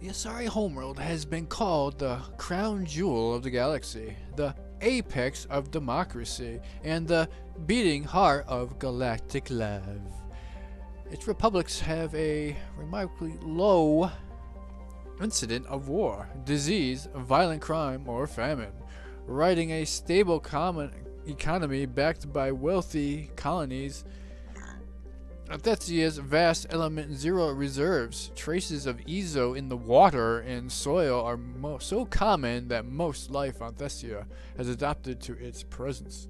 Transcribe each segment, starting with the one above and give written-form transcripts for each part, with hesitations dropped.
The Asari homeworld has been called the crown jewel of the galaxy, the apex of democracy, and the beating heart of galactic love. Its republics have a remarkably low incident of war, disease, violent crime, or famine, riding a stable common economy backed by wealthy colonies. Anthesia's vast element zero reserves, traces of Ezo in the water and soil are so common that most life on Thesia has adapted to its presence.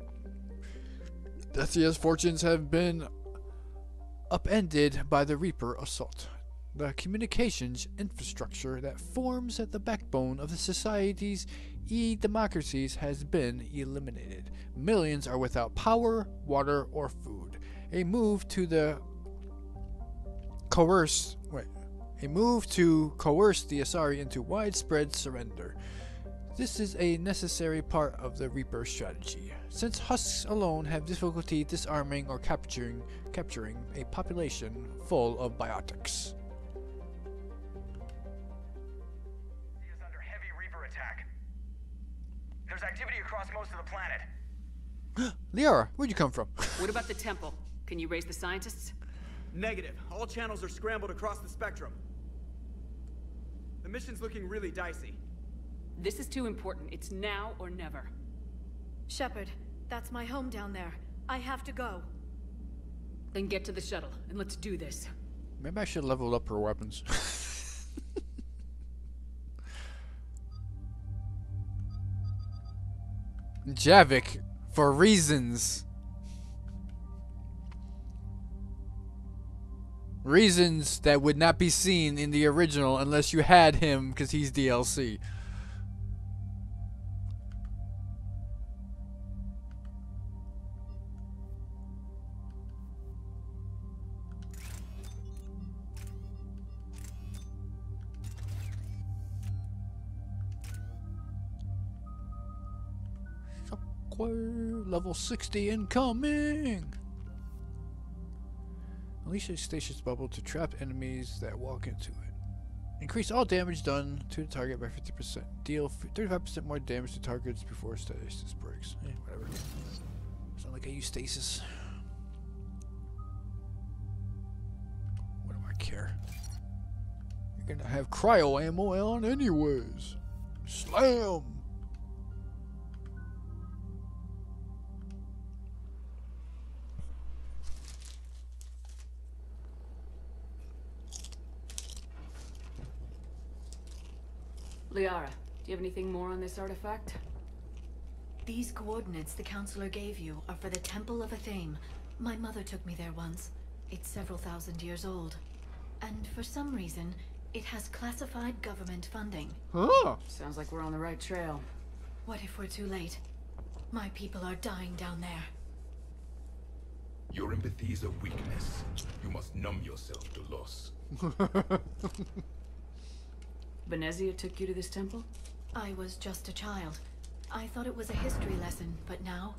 Thesia's fortunes have been upended by the Reaper assault. The communications infrastructure that forms the backbone of the society's democracies has been eliminated. Millions are without power, water, or food. A move to coerce the Asari into widespread surrender. This is a necessary part of the Reaper strategy, since husks alone have difficulty disarming or capturing a population full of biotics. He is under heavy Reaper attack. There's activity across most of the planet. Liara, where'd you come from? What about the temple? Can you raise the scientists? Negative. All channels are scrambled across the spectrum. The mission's looking really dicey. This is too important. It's now or never. Shepard, that's my home down there. I have to go. Then get to the shuttle, and let's do this. Maybe I should level up her weapons. Javik, for reasons. Reasons that would not be seen in the original unless you had him because he's DLC. Level 60 incoming! Unleash a stasis bubble to trap enemies that walk into it. Increase all damage done to the target by 50%. Deal 35% more damage to targets before stasis breaks. Whatever. It's not like I use stasis. What do I care? You're gonna have cryo ammo on anyways. Slam! Liara, do you have anything more on this artifact? These coordinates the counselor gave you are for the Temple of Athame. My mother took me there once. It's several thousand years old. And for some reason, it has classified government funding. Huh? Sounds like we're on the right trail. What if we're too late? My people are dying down there. Your empathy is a weakness. You must numb yourself to loss. Benezia took you to this temple? I was just a child. I thought it was a history lesson, but now,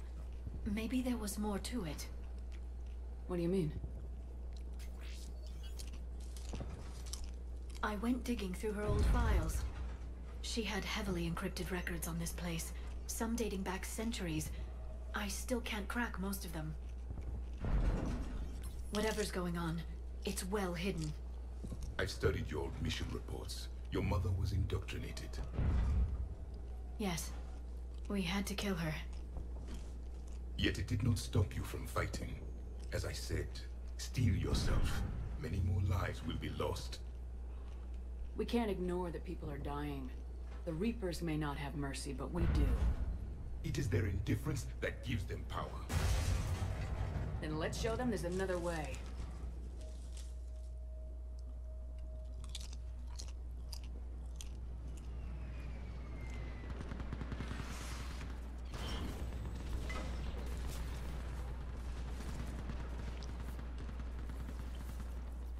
maybe there was more to it. What do you mean? I went digging through her old files. She had heavily encrypted records on this place, some dating back centuries. I still can't crack most of them. Whatever's going on, it's well hidden. I've studied your old mission reports. Your mother was indoctrinated. Yes. We had to kill her. Yet it did not stop you from fighting. As I said, steel yourself. Many more lives will be lost. We can't ignore that people are dying. The Reapers may not have mercy, but we do. It is their indifference that gives them power. Then let's show them there's another way.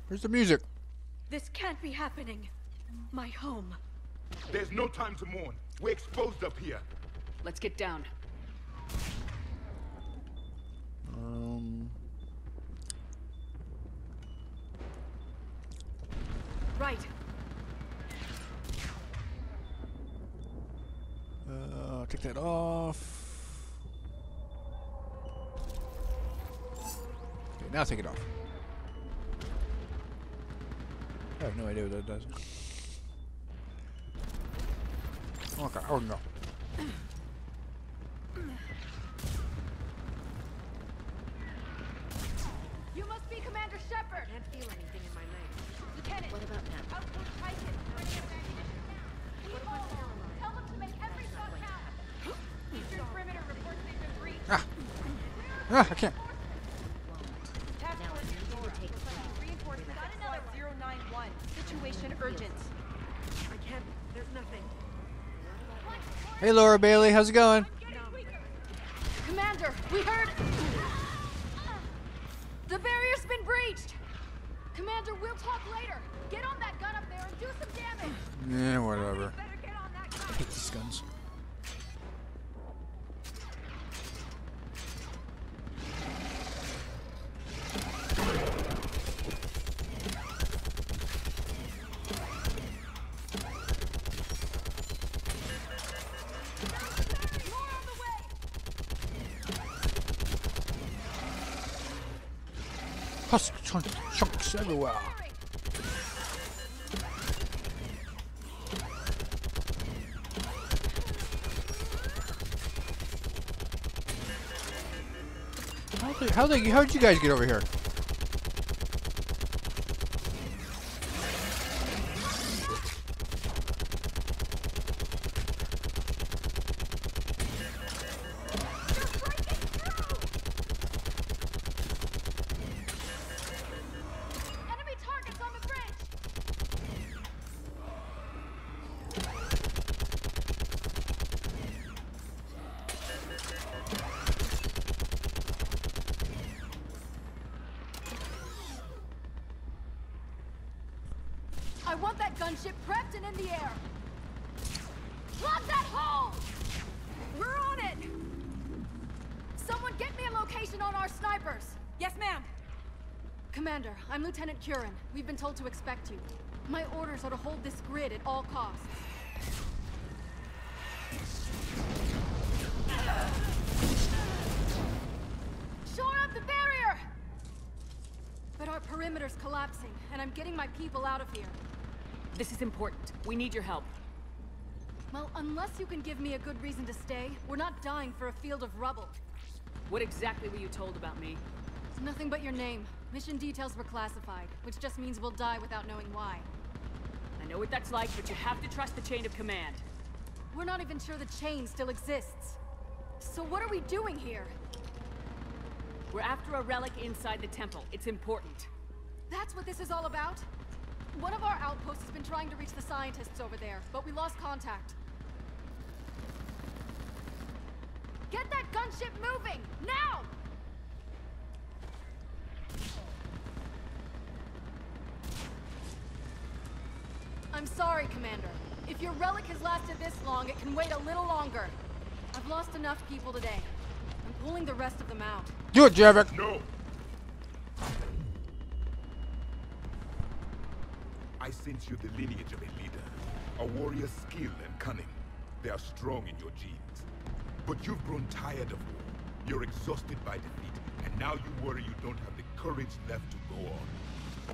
Where's the music? This can't be happening. My home. There's no time to mourn. We're exposed up here. Let's get down. Right. Take that off. Okay, now take it off. I have no idea what that does. Okay, oh no. You must be Commander Shepard. Can't feel anything in my legs. Lieutenant. What about now? Outpost Titan. Tell them to make every shot count. Eastern perimeter reports they've been breached. I can't. Task Force Aurora. Reinforcements at Squad 091. Situation urgent. I can't. There's nothing. Hey Laura Bailey, how's it going? Commander, we heard. The barrier's been breached. Commander, we'll talk later. Get on that gun up there and do some damage. Yeah, whatever. Better get on that gun. I hate these guns. Husk chunks everywhere. How'd you guys get over here? Enemy targets on the bridge. I want that gunship prepped and in the air. Plug that hole! We're on it! Someone get me a location on our snipers. Yes, ma'am. Commander, I'm Lieutenant Curran. We've been told to expect you. My orders are to hold this grid at all costs. Shore up the barrier! But our perimeter's collapsing, and I'm getting my people out of here. This is important. We need your help. Well, unless you can give me a good reason to stay, we're not dying for a field of rubble. What exactly were you told about me? Nothing but your name. Mission details were classified, which just means we'll die without knowing why. I know what that's like, but you have to trust the chain of command. We're not even sure the chain still exists. So what are we doing here? We're after a relic inside the temple. It's important. That's what this is all about? One of our outposts has been trying to reach the scientists over there, but we lost contact. Get that gunship moving! Now! I'm sorry, Commander. If your relic has lasted this long, it can wait a little longer. I've lost enough people today. I'm pulling the rest of them out. Do it, Javik. No! I sense you the lineage of a leader. A warrior's skill and cunning. They are strong in your genes. But you've grown tired of war. You're exhausted by defeat, and now you worry you don't have the courage left to go on.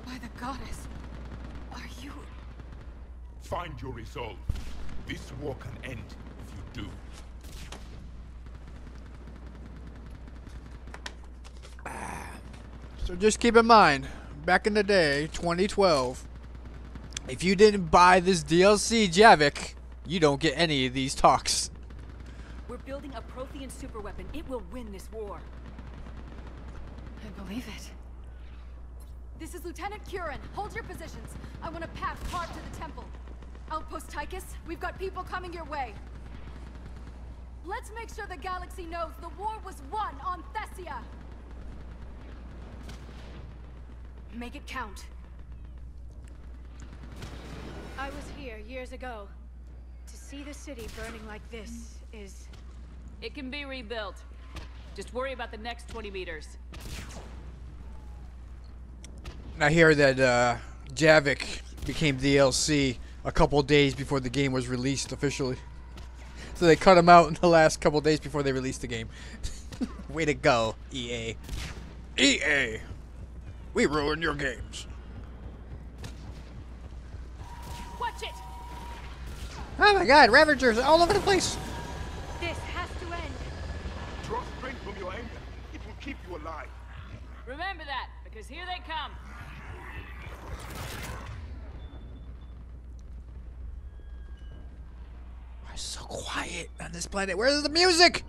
By the goddess, are you... Find your resolve. This war can end if you do. So just keep in mind, back in the day, 2012, if you didn't buy this DLC, Javik, you don't get any of these talks. We're building a Prothean superweapon. It will win this war. I believe it. This is Lieutenant Curran. Hold your positions. I want a path carved to the temple. Outpost Tychus, we've got people coming your way. Let's make sure the galaxy knows the war was won on Thessia. Make it count. I was here years ago. To see the city burning like this is... It can be rebuilt. Just worry about the next 20 meters. I hear that Javik became DLC a couple days before the game was released officially. So they cut him out in the last couple days before they released the game. Way to go, EA. EA! We ruin your games. Watch it! Oh my god, Ravagers all over the place! This has to end. Draw strength from your anger. It will keep you alive. Remember that, because here they come. Why is it so quiet on this planet? Where's the music?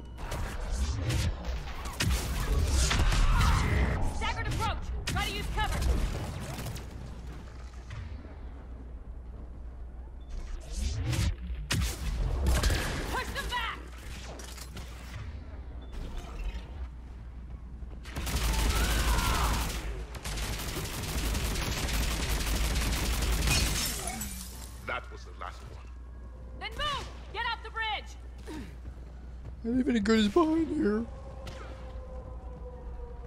Staggered approach. Try to use cover. Push them back. That was the last one. Then move. Get off the bridge. Not even any good is behind here.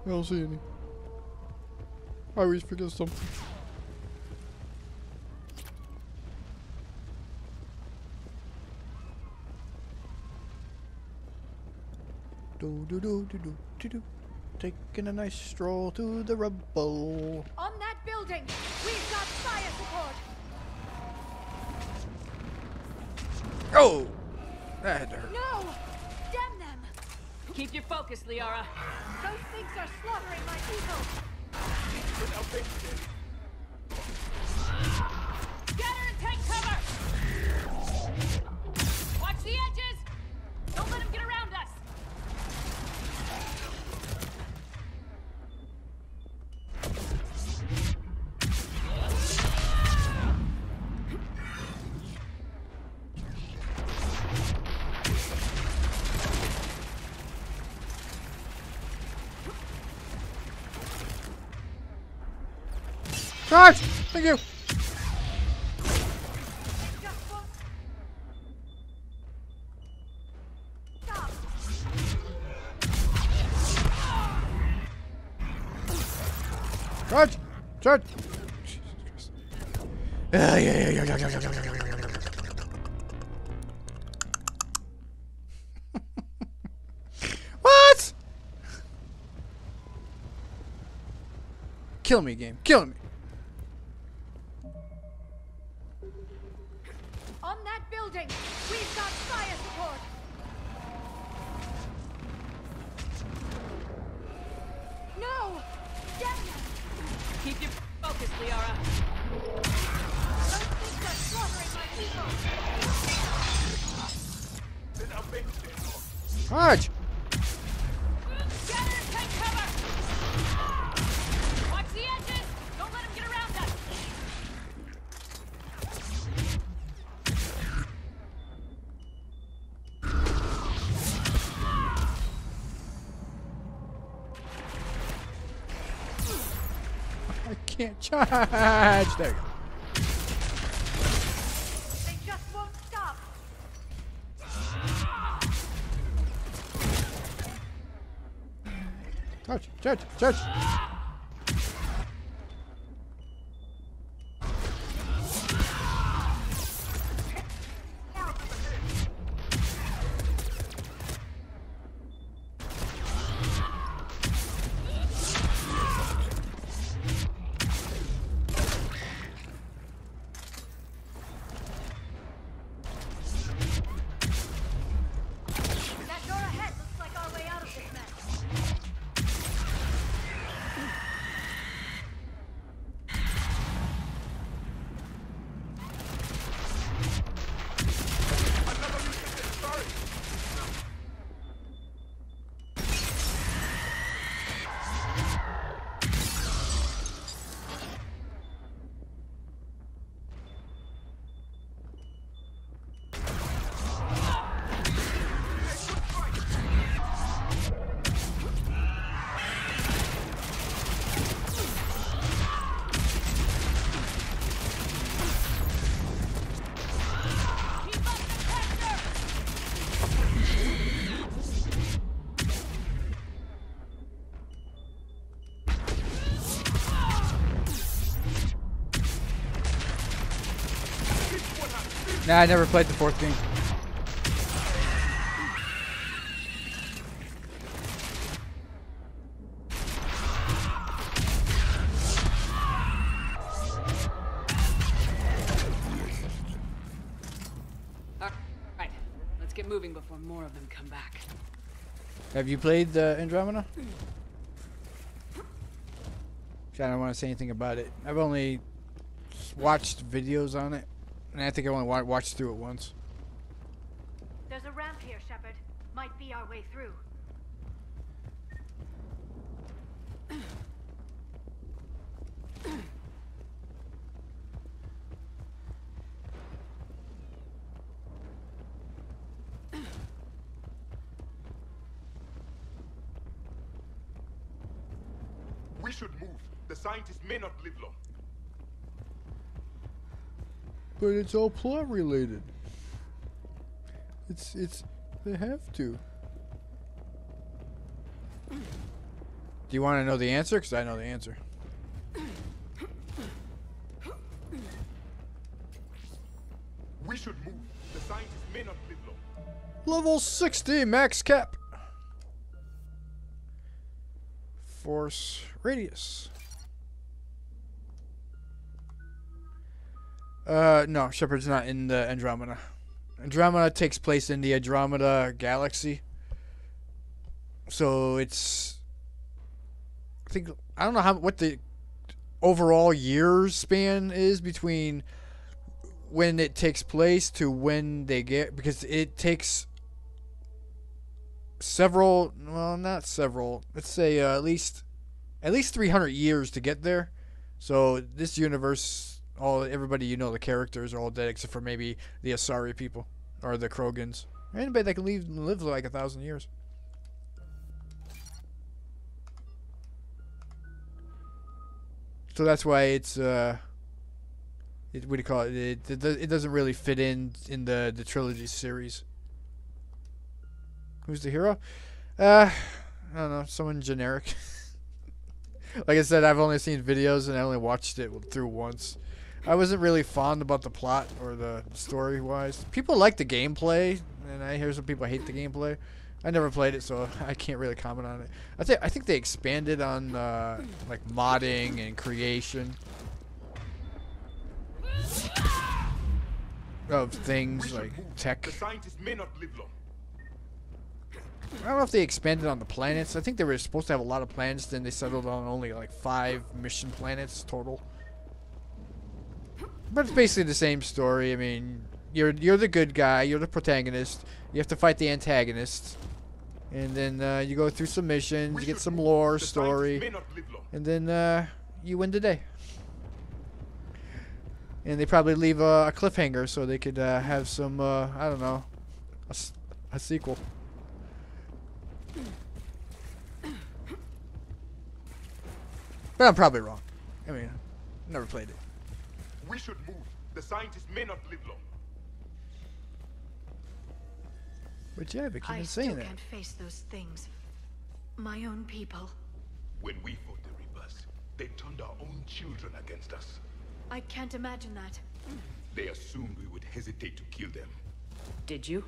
I don't see any. I always forget something. Do do do do do do do. Taking a nice stroll through the rubble. On that building, we've got fire support. Oh! That had to hurt. No! Damn them! Keep your focus, Liara. Those things are slaughtering my people! Scatter and take cover. Watch the edges. Don't let them get around us. Charge! Thank you! Stop! Charge! Charge! Jesus Christ. What? Kill me, game. Kill me. On that building, we've got fire support! No! Damn them! Keep your focus, Liara. Those things are slaughtering my people! Charge! Scatter and take cover. Watch the edges. Don't let them get around us. I can't charge! There you go. They just won't stop! Charge! Charge! Charge! That door ahead looks like our way out of this mess. Keep up the pressure. Nah, I never played the fourth game. get moving before more of them come back. Have you played the Andromeda? I don't want to say anything about it. I've only watched videos on it, and I think I only watched through it once. There's a ramp here, Shepard. Might be our way through. We should move. The scientists may not live long. But it's all plot related. It's they have to. Do you want to know the answer? Because I know the answer. We should move. The scientists may not live long. Level 60 max cap. Force radius. No, Shepard's not in the Andromeda. Andromeda takes place in the Andromeda galaxy. So it's, I don't know what the overall years span is between when it takes place to when they get, because it takes several, well, not several, let's say at least 300 years to get there. So this universe, everybody, you know, the characters are all dead except for maybe the Asari people or the Krogans. Anybody that can live like 1,000 years. So that's why it's what do you call it? It doesn't really fit in the trilogy series. Who's the hero? I don't know, someone generic. Like I said, I've only seen videos and I only watched it through once. I wasn't really fond about the plot or the story-wise. People like the gameplay, and I hear some people hate the gameplay. I never played it, so I can't really comment on it. I think they expanded on like modding and creation of things like tech. The scientists may not live long. I don't know if they expanded on the planets. I think they were supposed to have a lot of planets, then they settled on only like 5 mission planets total. But it's basically the same story. I mean, you're the good guy, you're the protagonist. You have to fight the antagonist, and then you go through some missions, you get some lore, story, and then you win the day. And they probably leave a cliffhanger so they could have some, I don't know, a sequel. But I'm probably wrong. I mean, never played it. We should move. The scientists may not live long. But yeah, they keep I saying still that. can't face those things. My own people. When we fought the Reapers, they turned our own children against us. I can't imagine that. They assumed we would hesitate to kill them. Did you?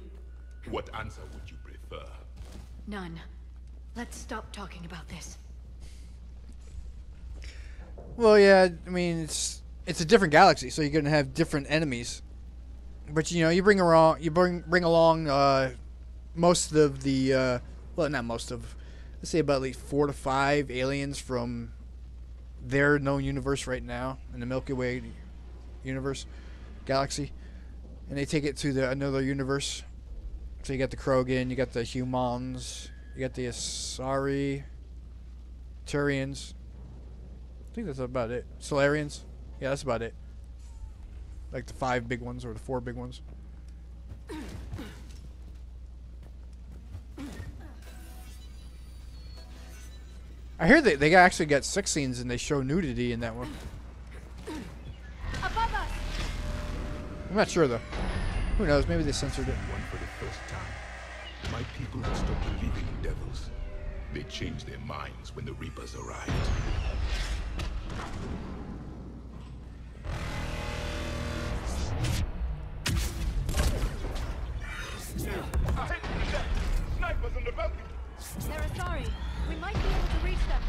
What answer would you prefer? None. Let's stop talking about this. Well, yeah, I mean, it's a different galaxy, so you're gonna have different enemies. But you know, you bring along most of the well, not most of, let's say about at least 4 to 5 aliens from their known universe right now in the Milky Way universe galaxy, and they take it to another universe. So you got the Krogan, you got the Humans, you got the Asari, Turians. I think that's about it. Solarians. Yeah, that's about it. Like the 5 big ones or the 4 big ones. I hear they actually got sex scenes and they show nudity in that one. Above us! I'm not sure though. Who knows? Maybe they censored it. One for the first time. My people have stopped believing in devils. They changed their minds when the Reapers arrived. Snipers on the balcony! They're Asari. We might be able to reach them.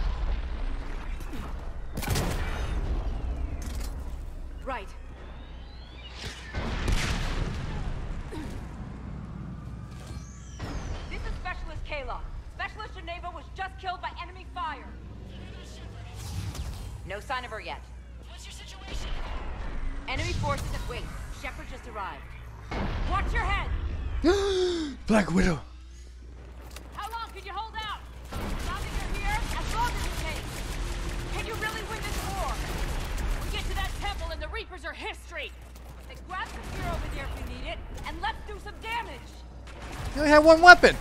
Right. No sign of her yet. What's your situation? Enemy forces at wing. Shepard just arrived. Watch your head! Black Widow. How long can you hold out? Now that you're here, as long as it takes. Can you really win this war? We get to that temple and the Reapers are history. Then grab some gear over there if we need it, and let's do some damage. You only have one weapon.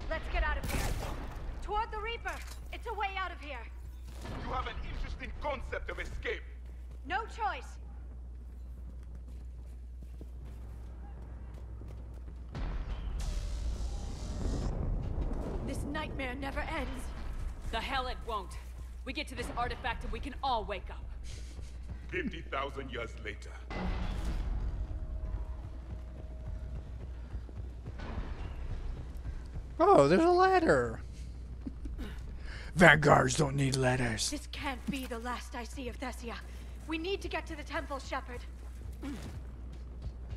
Let's get out of here. Toward the Reaper. It's a way out of here. You have an interesting concept of escape. No choice. This nightmare never ends. The hell it won't. We get to this artifact and we can all wake up. 50,000 years later. Oh, there's a ladder. Vanguards don't need ladders. This can't be the last I see of Thessia. We need to get to the temple, Shepard.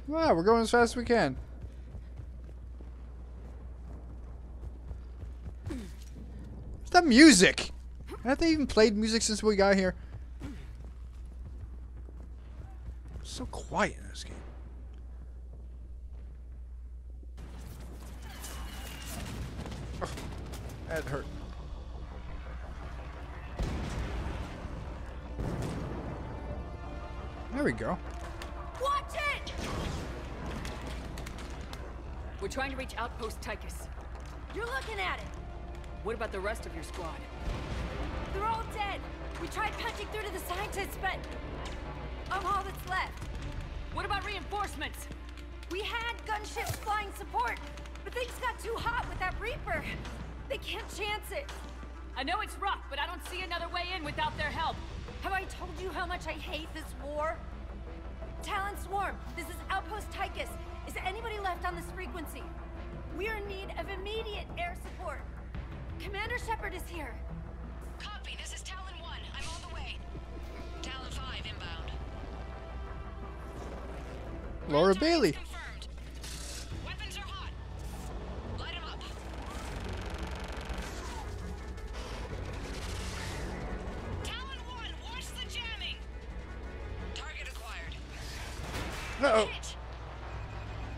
Wow, we're going as fast as we can. What's that music? Have they even played music since we got here? It's so quiet in this game. Oh, that hurt. There we go. Watch it! We're trying to reach Outpost Tychus. You're looking at it. What about the rest of your squad? They're all dead. We tried punching through to the scientists, but I'm all that's left. What about reinforcements? We had gunships flying support, but things got too hot with that Reaper. They can't chance it. I know it's rough, but I don't see another way in without their help. Have I told you how much I hate this war? Talon Swarm, this is Outpost Tychus. Is anybody left on this frequency? We're in need of immediate air support. Commander Shepard is here. Copy, this is Talon 1. I'm on the way. Talon 5 inbound. Laura Bailey. Confirmed. Weapons are hot. Light 'em up. Talon 1, watch the jamming. Target acquired. Uh-oh. Hit.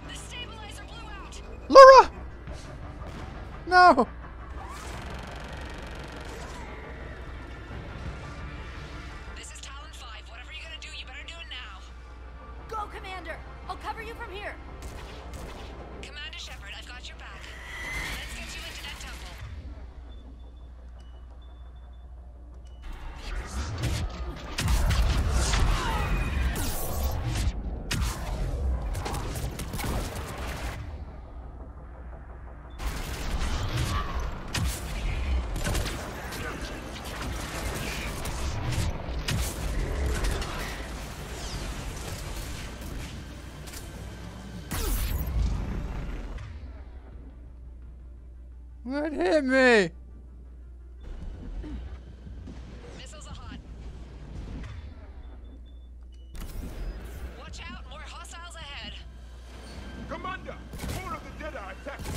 The stabilizer blew out. Laura! No! This is Talon 5. Whatever you're gonna do, you better do it now. Go, Commander! I'll cover you from here. Commander Shepard, I've got your back. Let's get you into that temple. What hit me? Missiles are hot. Watch out, more hostiles ahead. Commander, more of the dead are attacking.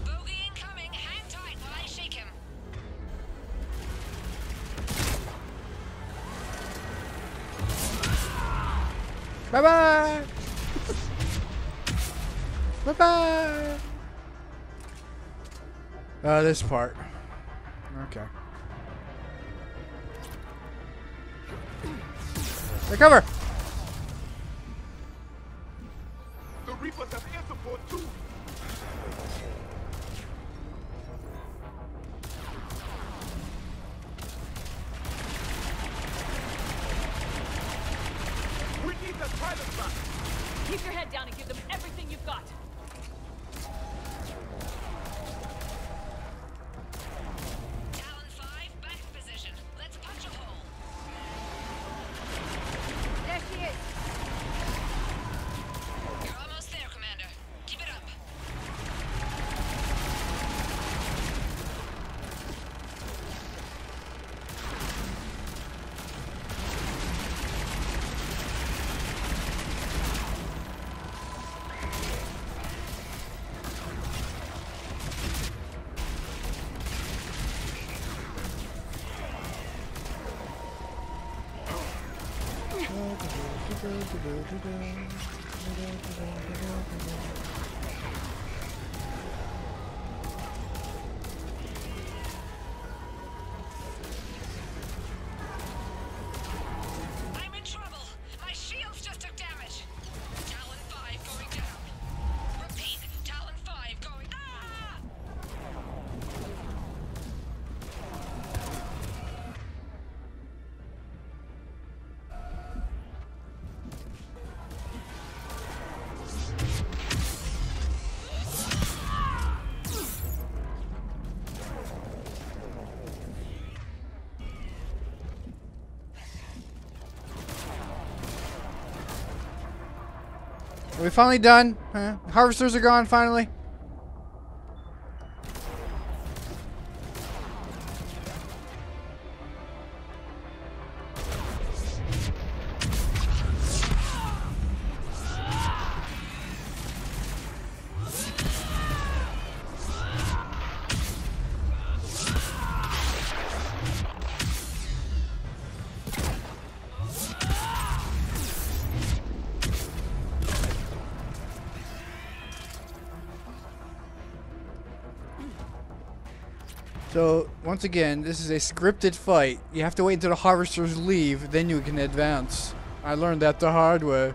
Bogey incoming. Hang tight while I shake him. Bye-bye! Bye-bye! This part. Okay. Take cover! The Reapers have air support too! We need the pilot back! Keep your head down and give them everything you've got. Talon 5, back in position. Let's punch a hole. There she is. You're almost there, Commander. Keep it up. I'm in trouble. My shields just took damage. Talon 5 going down. Repeat, Talon 5 going. Ah! Are we finally done? Huh? Harvesters are gone finally. So, once again, this is a scripted fight. You have to wait until the harvesters leave, then you can advance. I learned that the hard way.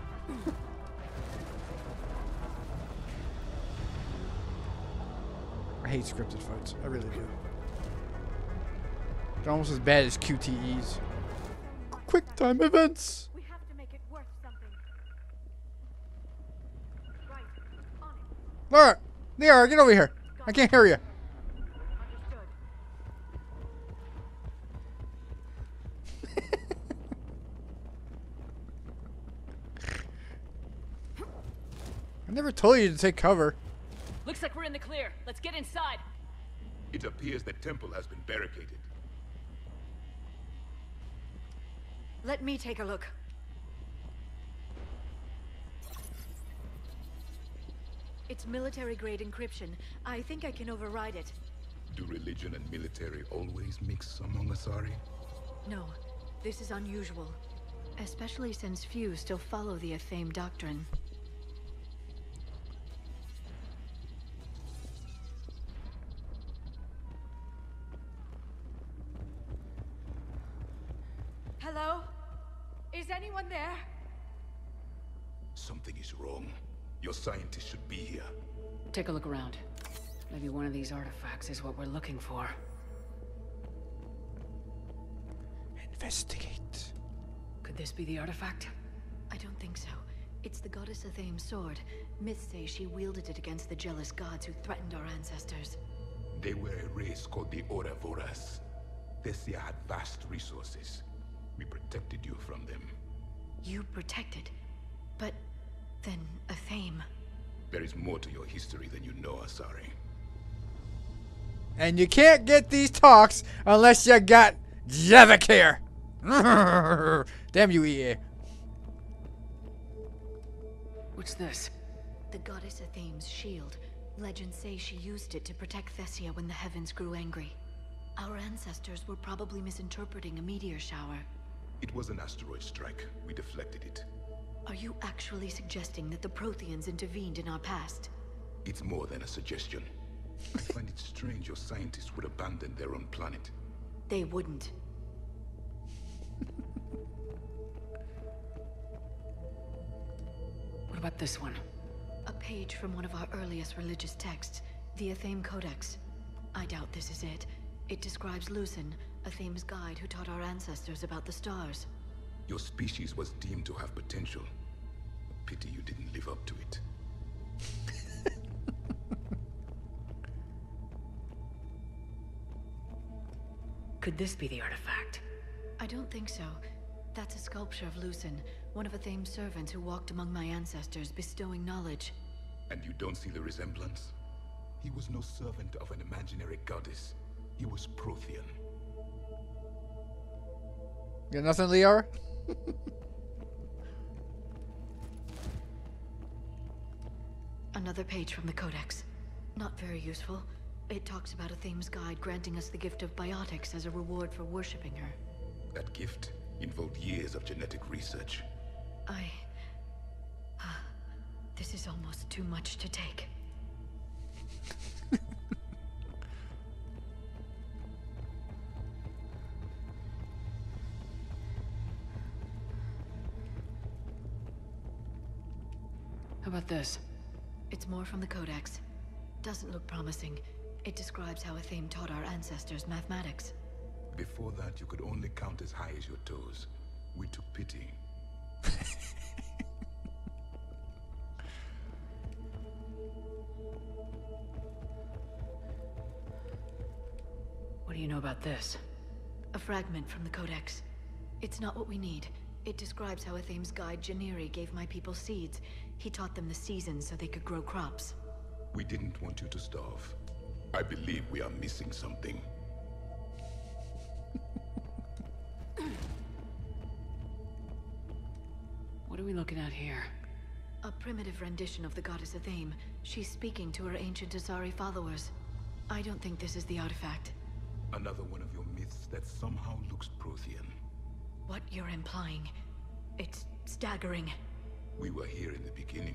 I hate scripted fights. I really do. They're almost as bad as QTEs. Quick time events! We have to make it worth something. Right. On it. Laura! Liara, get over here! I can't hear you. Understood. I never told you to take cover. Looks like we're in the clear. Let's get inside. It appears the temple has been barricaded. Let me take a look. It's military-grade encryption. I think I can override it. Do religion and military always mix among Asari? No, this is unusual. Especially since few still follow the Athame doctrine. Hello? Is anyone there? Something is wrong. Your scientists should be here. Take a look around. Maybe one of these artifacts is what we're looking for. Investigate. Could this be the artifact? I don't think so. It's the goddess Athame's sword. Myths say she wielded it against the jealous gods who threatened our ancestors. They were a race called the Ouroboros. Thessia had vast resources. We protected you from them. You protected? But then Athame... There is more to your history than you know, Asari. And you can't get these talks unless you got Javik here. Damn you, EA. What's this? The goddess Athame's shield. Legends say she used it to protect Thessia when the heavens grew angry. Our ancestors were probably misinterpreting a meteor shower. It was an asteroid strike. We deflected it. Are you actually suggesting that the Protheans intervened in our past? It's more than a suggestion. I find it strange your scientists would abandon their own planet. They wouldn't. What about this one? A page from one of our earliest religious texts, the Athame Codex. I doubt this is it. It describes Lucen, Athame's guide who taught our ancestors about the stars. Your species was deemed to have potential. Pity you didn't live up to it. Could this be the artifact? I don't think so. That's a sculpture of Lucen, one of Athame's servants who walked among my ancestors, bestowing knowledge. And you don't see the resemblance? He was no servant of an imaginary goddess. He was Prothean. Got nothing, Liara? Another page from the Codex. Not very useful. It talks about Athame's guide granting us the gift of biotics as a reward for worshipping her. That gift involved years of genetic research. This is almost too much to take. How about this? It's more from the Codex. Doesn't look promising. It describes how Athame taught our ancestors mathematics. Before that, you could only count as high as your toes. We took pity. What do you know about this? A fragment from the Codex. It's not what we need. It describes how Athame's guide Janiri gave my people seeds. He taught them the seasons so they could grow crops. We didn't want you to starve. I believe we are missing something. What are we looking at here? A primitive rendition of the goddess Athame. She's speaking to her ancient Asari followers. I don't think this is the artifact. Another one of your myths that somehow looks Prothean. What you're implying, it's staggering. We were here in the beginning,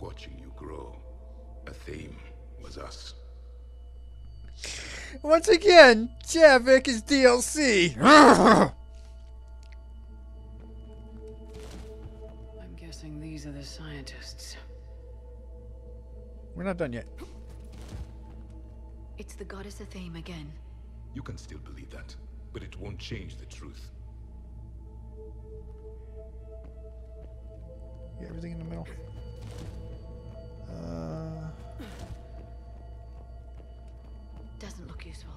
watching you grow. Athame was us. Once again, Javik is DLC. I'm guessing these are the scientists. We're not done yet. It's the goddess Athame again. You can still believe that, but it won't change the truth. Get everything in the middle. Doesn't look useful.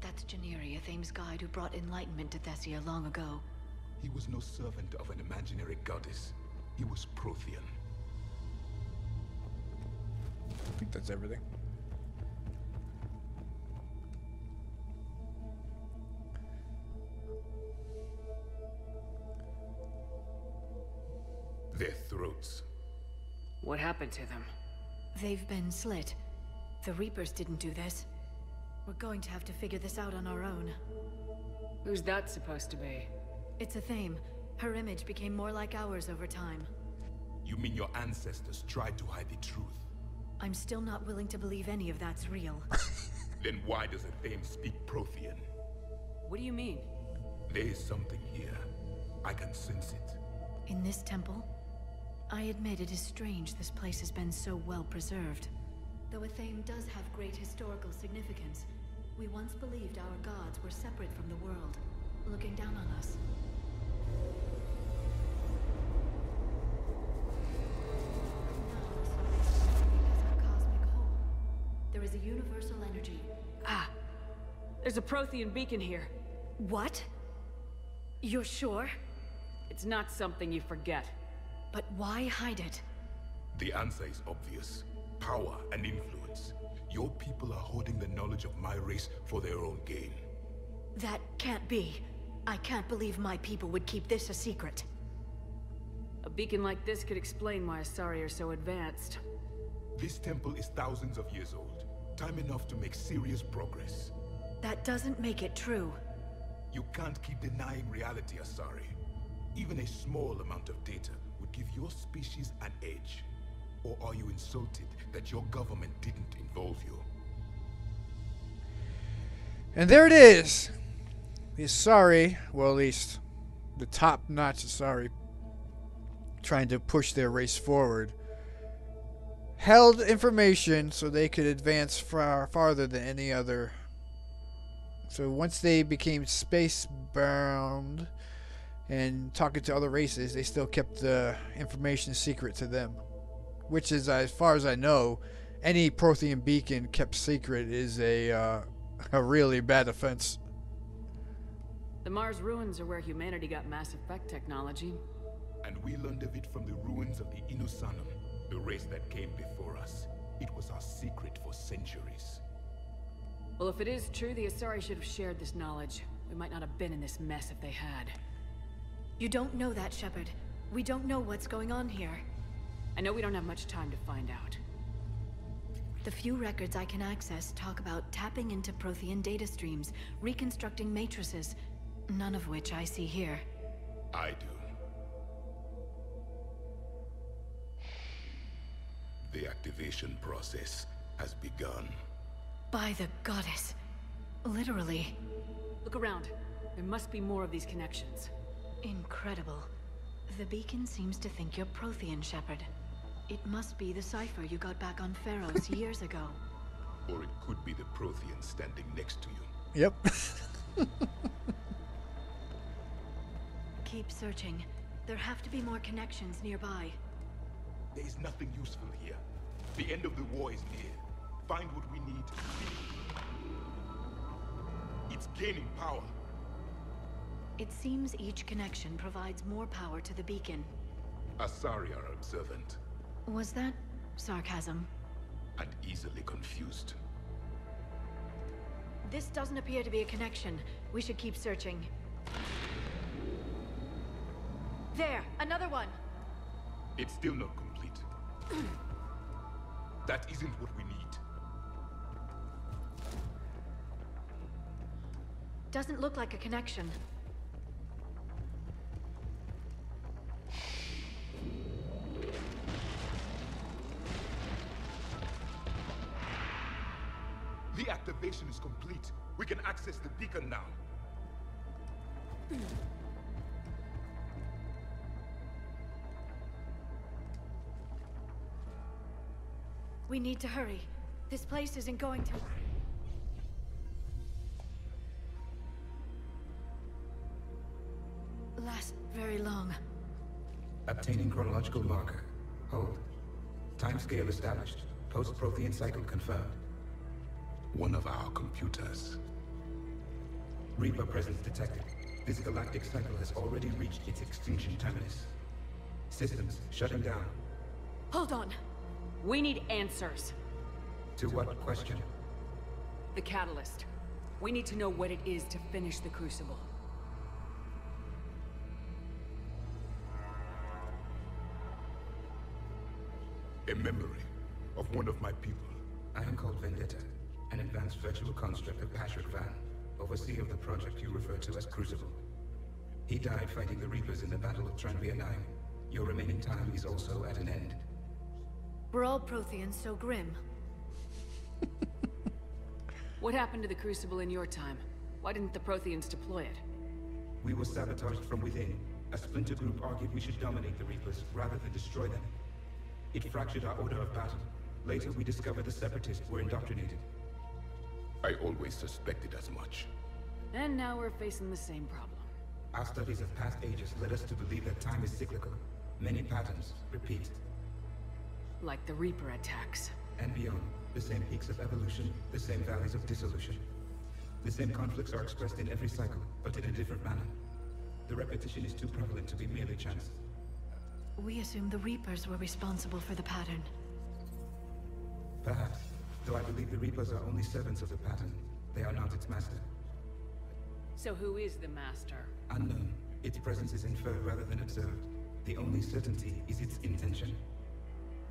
That's Janiri, Athame's guide who brought enlightenment to Thessia long ago. He was no servant of an imaginary goddess. He was Prothean. I think that's everything. Their throats. What happened to them? They've been slit. The Reapers didn't do this. We're going to have to figure this out on our own. Who's that supposed to be? It's Athame. Her image became more like ours over time. You mean your ancestors tried to hide the truth? I'm still not willing to believe any of that's real. Then why does Athame speak Prothean? What do you mean? There is something here. I can sense it. In this temple? I admit it is strange this place has been so well preserved. Though Athame does have great historical significance, we once believed our gods were separate from the world, looking down on us. There is a universal energy. Ah! There's a Prothean beacon here. What? You're sure? It's not something you forget. But why hide it? The answer is obvious. Power and influence. Your people are hoarding the knowledge of my race for their own gain. That can't be. I can't believe my people would keep this a secret. A beacon like this could explain why Asari are so advanced. This temple is thousands of years old. Time enough to make serious progress. That doesn't make it true. You can't keep denying reality, Asari. Even a small amount of data would give your species an edge? Or are you insulted that your government didn't involve you? And there it is. The Asari, well, at least the top-notch Asari, trying to push their race forward, held information so they could advance farther than any other. So once they became space-bound and talking to other races, they still kept the information secret to them. Which is, as far as I know, any Prothean beacon kept secret is a really bad offense. The Mars ruins are where humanity got Mass Effect technology. And we learned of it from the ruins of the Inusanum, the race that came before us. It was our secret for centuries. Well, if it is true, the Asari should have shared this knowledge. We might not have been in this mess if they had. You don't know that, Shepard. We don't know what's going on here. I know we don't have much time to find out. The few records I can access talk about tapping into Prothean data streams, reconstructing matrices, none of which I see here. I do. The activation process has begun. By the goddess. Literally. Look around. There must be more of these connections. Incredible. The beacon seems to think you're Prothean, Shepard. It must be the cipher you got back on Pharos years ago. Or it could be the Prothean standing next to you. Yep. Keep searching. There have to be more connections nearby. There is nothing useful here. The end of the war is near. Find what we need. It's gaining power. It seems each connection provides more power to the beacon. Asari are observant. Was that sarcasm? And easily confused. This doesn't appear to be a connection. We should keep searching. There! Another one! It's still not complete. That isn't what we need. Doesn't look like a connection. The activation is complete. We can access the beacon now. We need to hurry. This place isn't going to... last very long. Obtaining chronological marker. Hold. Timescale established. Post-Prothean cycle confirmed. One of our computers. Reaper presence detected. This galactic cycle has already reached its extinction terminus. Systems shutting down. Hold on. We need answers. To what question? The catalyst. We need to know what it is to finish the Crucible. A memory of one of my people. I am called Vendetta, an advanced virtual construct of Patrick Van, overseer of the project you refer to as Crucible. He died fighting the Reapers in the Battle of Tranvia 9. Your remaining time is also at an end. We're all Protheans, so grim. What happened to the Crucible in your time? Why didn't the Protheans deploy it? We were sabotaged from within. A splinter group argued we should dominate the Reapers rather than destroy them. It fractured our order of battle. Later, we discovered the Separatists were indoctrinated. I always suspected as much. And now we're facing the same problem. Our studies of past ages led us to believe that time is cyclical. Many patterns repeat. Like the Reaper attacks. And beyond, the same peaks of evolution, the same valleys of dissolution. The same conflicts are expressed in every cycle, but in a different manner. The repetition is too prevalent to be merely chance. We assume the Reapers were responsible for the pattern. Perhaps, though I believe the Reapers are only servants of the pattern. They are not its master. So who is the master? Unknown. Its presence is inferred rather than observed. The only certainty is its intention.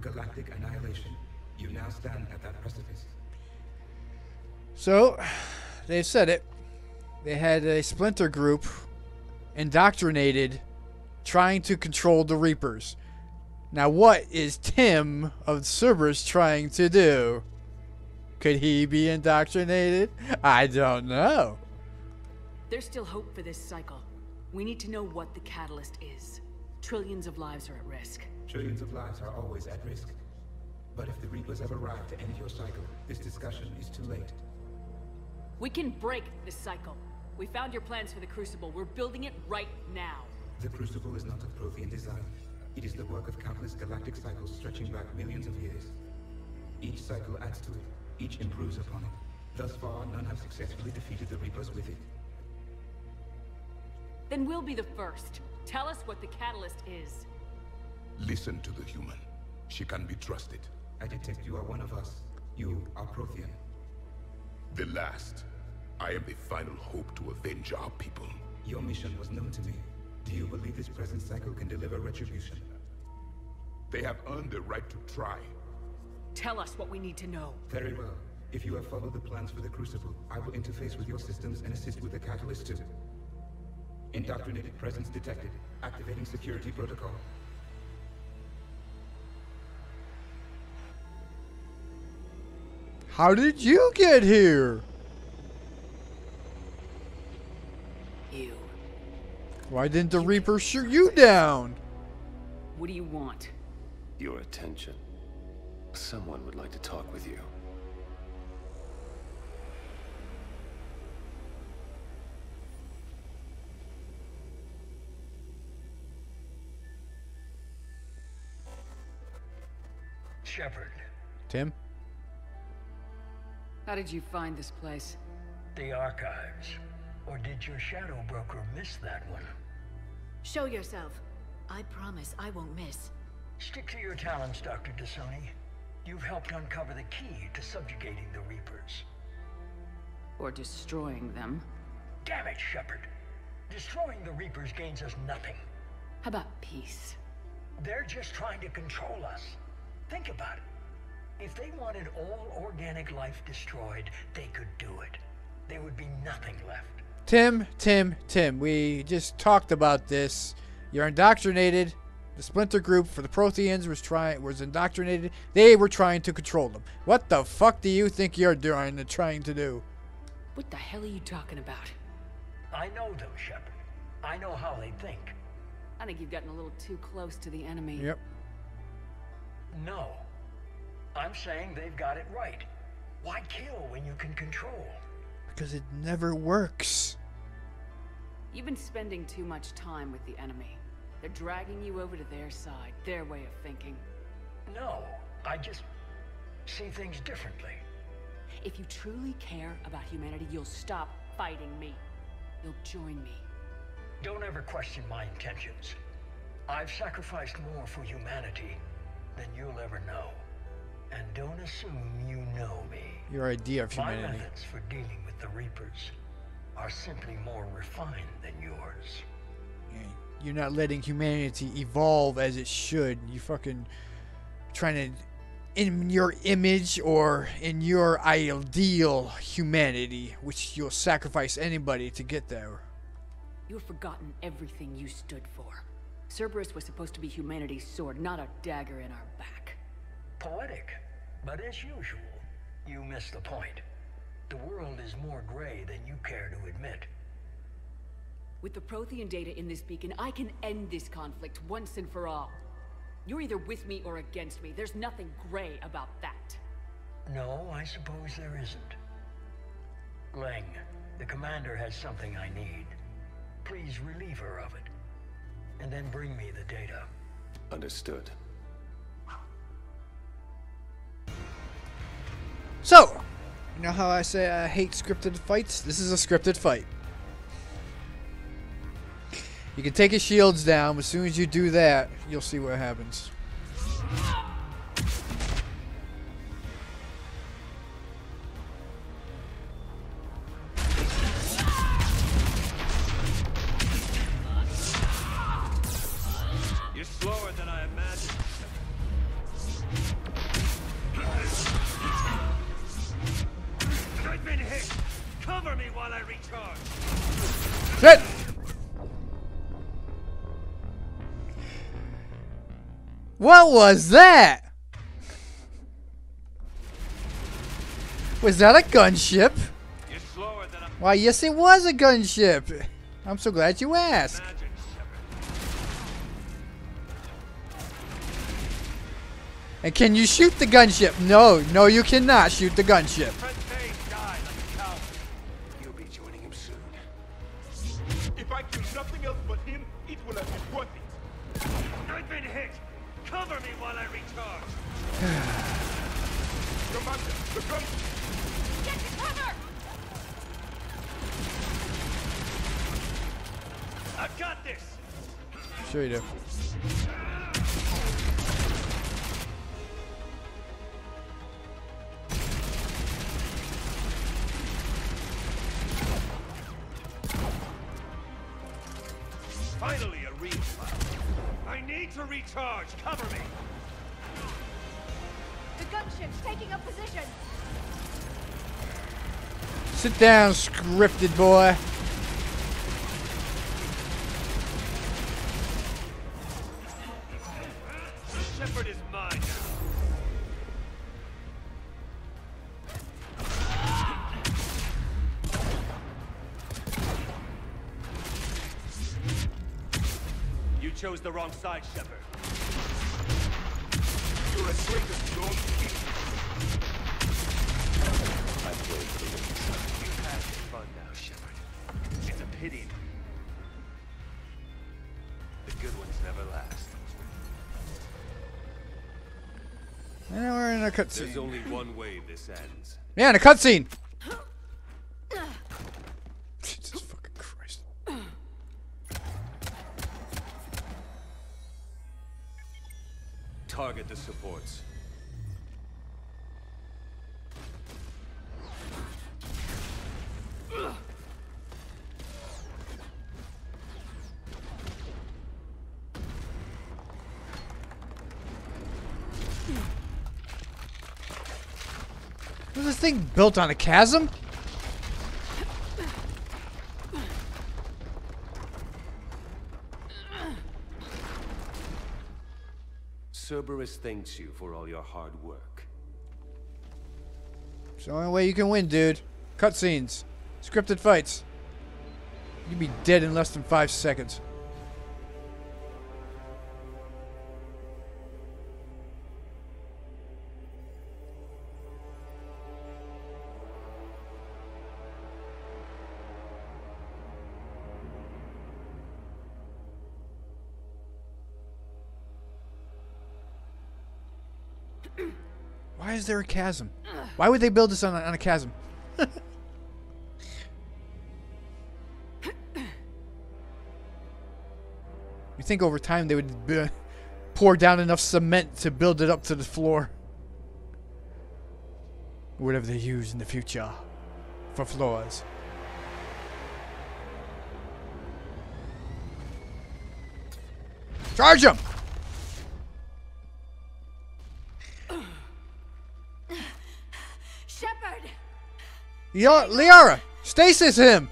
Galactic annihilation. You now stand at that precipice. So, they said it. They had a splinter group indoctrinated trying to control the Reapers. Now, what is Tim of Cerberus trying to do? Could he be indoctrinated? I don't know. There's still hope for this cycle. We need to know what the catalyst is. Trillions of lives are at risk. Trillions of lives are always at risk. But if the Reapers ever arrive to end your cycle, this discussion is too late. We can break this cycle. We found your plans for the Crucible. We're building it right now. The Crucible is not of Prothean design. It is the work of countless galactic cycles stretching back millions of years. Each cycle adds to it. Each improves upon it. Thus far, none have successfully defeated the Reapers with it. Then we'll be the first. Tell us what the catalyst is. Listen to the human. She can be trusted. I detect you are one of us. You are Prothean. The last. I am the final hope to avenge our people. Your mission was known to me. Do you believe this present cycle can deliver retribution? They have earned the right to try. Tell us what we need to know. Very well. If you have followed the plans for the Crucible, I will interface with your systems and assist with the catalyst too. Indoctrinated presence detected. Activating security protocol. How did you get here? You. Why didn't the Reaper shoot you down? What do you want? Your attention. Someone would like to talk with you. Shepard. Tim? How did you find this place? The archives. Or did your shadow broker miss that one? Show yourself. I promise I won't miss. Stick to your talents, Dr. Dasoni. You've helped uncover the key to subjugating the Reapers. Or destroying them. Damn it, Shepard. Destroying the Reapers gains us nothing. How about peace? They're just trying to control us. Think about it. If they wanted all organic life destroyed, they could do it. There would be nothing left. Tim, we just talked about this. You're indoctrinated. The splinter group for the Protheans was indoctrinated. They were trying to control them. What the fuck do you think you're trying to do? What the hell are you talking about? I know them, Shepard. I know how they think. I think you've gotten a little too close to the enemy. Yep. No. I'm saying they've got it right. Why kill when you can control? Because it never works. You've been spending too much time with the enemy. They're dragging you over to their side, their way of thinking. No, I just see things differently. If you truly care about humanity, you'll stop fighting me. You'll join me. Don't ever question my intentions. I've sacrificed more for humanity than you'll ever know. And don't assume you know me. Your idea of humanity. My methods for dealing with the Reapers are simply more refined than yours. You're not letting humanity evolve as it should. You fucking trying to, in your image or in your ideal humanity, which you'll sacrifice anybody to get there. You've forgotten everything you stood for. Cerberus was supposed to be humanity's sword, not a dagger in our back. Poetic, but as usual, you miss the point. The world is more gray than you care to admit. With the Prothean data in this beacon, I can end this conflict once and for all. You're either with me or against me. There's nothing gray about that. No, I suppose there isn't. Leng, the commander has something I need. Please relieve her of it. And then bring me the data. Understood. So, you know how I say I hate scripted fights? This is a scripted fight. You can take his shields down. As soon as you do that, you'll see what happens. You're slower than I imagined. I've been hit. Cover me while I recharge. Shit! What was that? Was that a gunship? You're slower than a Why, yes, it was a gunship. I'm so glad you asked. magic, And can you shoot the gunship? No, no, you cannot shoot the gunship. Fred Page died like a coward. You'll be joining him soon. If I kill nothing else but him, it will have been worth it. I've been hit. Cover me while I recharge. Commander, the gun. Get to cover! I've got this. Sure you do. Finally, a real fight. I need to recharge. Cover me. The gunship's taking up position. Sit down, scripted boy. Shepard is mine now. You chose the wrong side, Shepard. You're a traitor to your own people. I played for the wings. You've had your fun now, Shepard. It's a pity. The good ones never last. And now we're in a There's cutscene. only one way this ends. Yeah, in a cutscene. Jesus fucking Christ. Target the supports. Was this thing built on a chasm? Cerberus thanks you for all your hard work. It's the only way you can win, dude. Cutscenes. Scripted fights. You'd be dead in less than 5 seconds. Why is there a chasm? Why would they build this on a chasm? You think over time they would pour down enough cement to build it up to the floor? Whatever they use in the future for floors. Charge him! Shepard! Liara! Stasis him!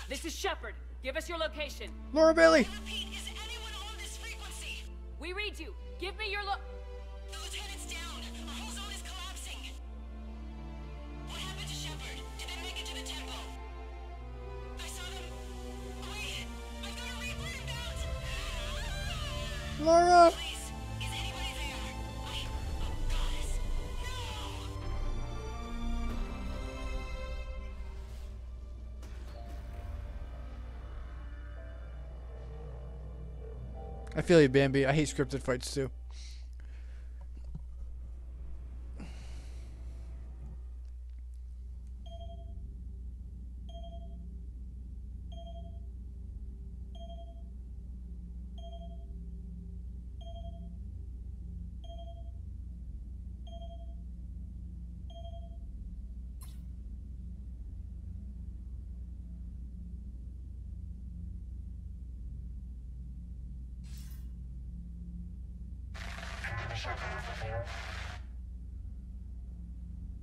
This is Shepard. Give us your location. Laura Bailey! We read you. Give me your The lieutenant's down. Our whole zone is collapsing. What happened to Shepard? Did they make it to the temple? I saw them. Wait, I've got a Reaper inbound. Laura! Please, is anybody there? Wait, oh goddess, I feel you, Bambi. I hate scripted fights too.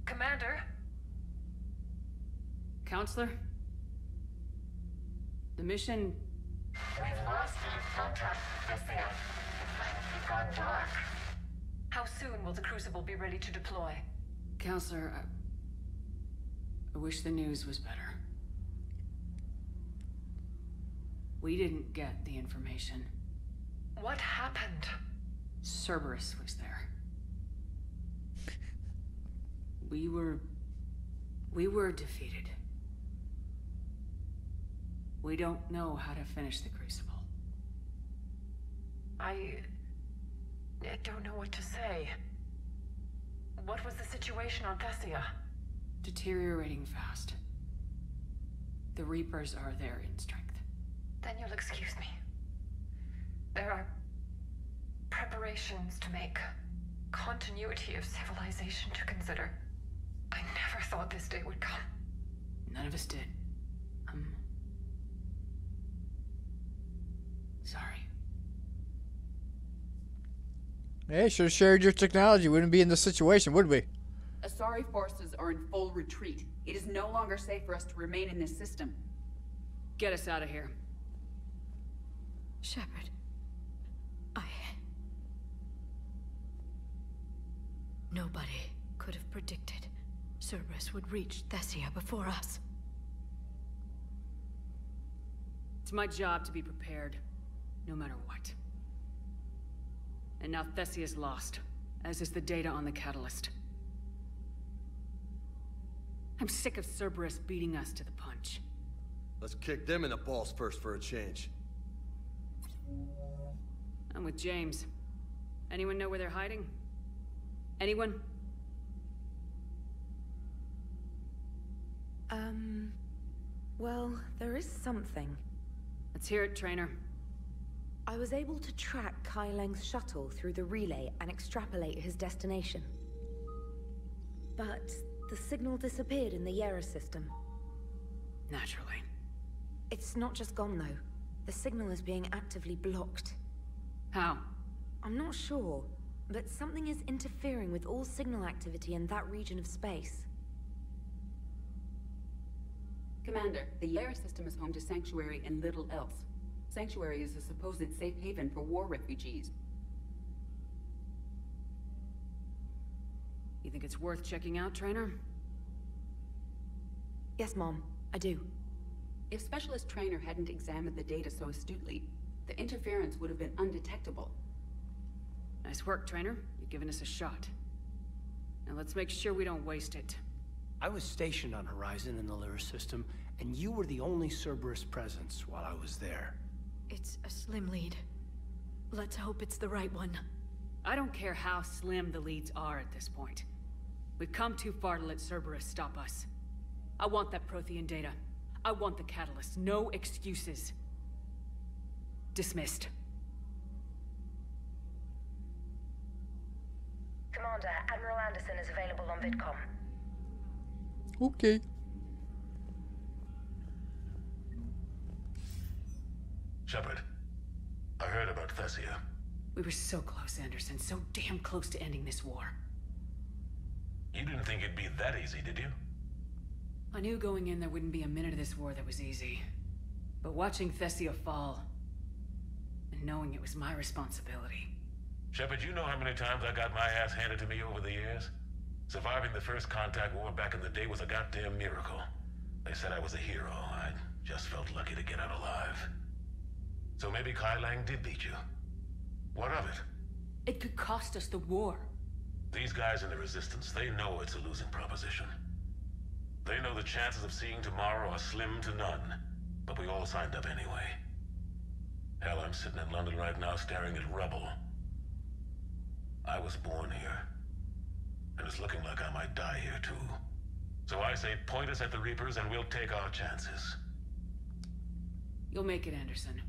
Commander? Counselor? The mission... We've lost contact with Thessia. It's gone dark. How soon will the Crucible be ready to deploy? Counselor, I wish the news was better. We didn't get the information. What happened? Cerberus was there. We were defeated. We don't know how to finish the Crucible. I don't know what to say. What was the situation on Thessia? Deteriorating fast. The Reapers are there in strength. Then you'll excuse me. There are preparations to make. Continuity of civilization to consider. I never thought this day would come. None of us did. Sorry. Hey, should have shared your technology. Wouldn't be in this situation, would we? Asari forces are in full retreat. It is no longer safe for us to remain in this system. Get us out of here. Shepard, Nobody could have predicted Cerberus would reach Thessia before us. It's my job to be prepared, no matter what. And now Thessia's lost, as is the data on the Catalyst. I'm sick of Cerberus beating us to the punch. Let's kick them in the balls first for a change. I'm with James. Anyone know where they're hiding? Anyone? Well, there is something. Let's hear it, Trainer. I was able to track Kai Leng's shuttle through the relay and extrapolate his destination. But the signal disappeared in the Yera system. Naturally. It's not just gone, though. The signal is being actively blocked. How? I'm not sure, but something is interfering with all signal activity in that region of space. Commander, the Yera system is home to Sanctuary and little else. Sanctuary is a supposed safe haven for war refugees. You think it's worth checking out, Trainer? Yes, Mom, I do. If Specialist Trainer hadn't examined the data so astutely, the interference would have been undetectable. Nice work, Trainer. You've given us a shot. Now let's make sure we don't waste it. I was stationed on Horizon in the Lyra system, and you were the only Cerberus presence while I was there. It's a slim lead. Let's hope it's the right one. I don't care how slim the leads are at this point. We've come too far to let Cerberus stop us. I want that Prothean data. I want the Catalyst. No excuses. Dismissed. Commander, Admiral Anderson is available on VidCom. Okay. Shepard, I heard about Thessia. We were so close, Anderson. So damn close to ending this war. You didn't think it'd be that easy, did you? I knew going in there wouldn't be a minute of this war that was easy. But watching Thessia fall, and knowing it was my responsibility. Shepard, you know how many times I got my ass handed to me over the years? Surviving the first contact war back in the day was a goddamn miracle. They said I was a hero. I just felt lucky to get out alive. So maybe Kai Lang did beat you. What of it? It could cost us the war. These guys in the Resistance, they know it's a losing proposition. They know the chances of seeing tomorrow are slim to none. But we all signed up anyway. Hell, I'm sitting in London right now staring at rubble. I was born here. And it's looking like I might die here too. So I say point us at the Reapers and we'll take our chances. You'll make it, Anderson.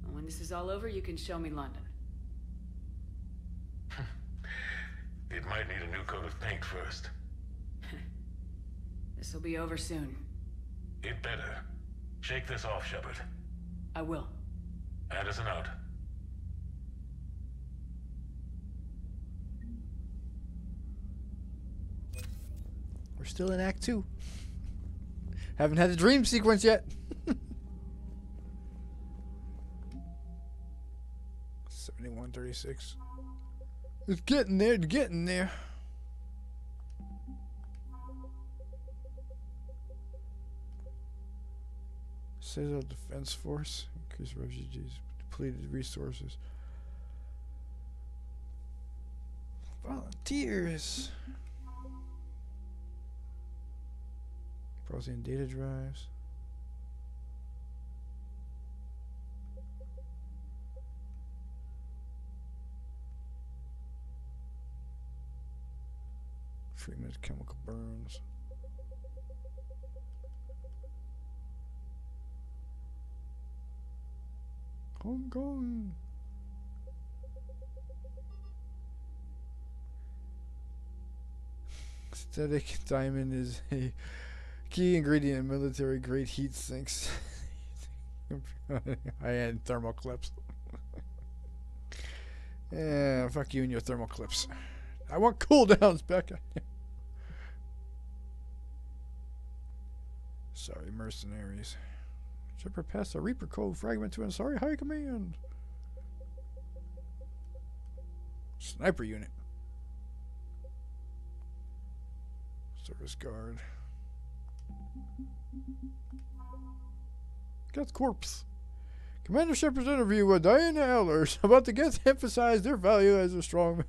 And when this is all over, you can show me London. It might need a new coat of paint first. This'll be over soon. It better. Shake this off, Shepard. I will. Anderson out. We're still in Act 2. Haven't had the dream sequence yet. 7136. It's getting there, it's getting there. Citadel Defense Force. Increase refugees. Depleted resources. Volunteers. Processing data drives. Treatment of chemical burns. Hong Kong. Synthetic diamond is a key ingredient in military grade heat sinks. High-end thermal clips. Yeah, fuck you and your thermal clips. I want cooldowns, Becca. Sorry, mercenaries. Shipper passed a Reaper code fragment to an sorry high command. Sniper unit. Service guard. Got corpse. Commander Shepard's interview with Diana Ehlers about the Geth emphasized their value as a strong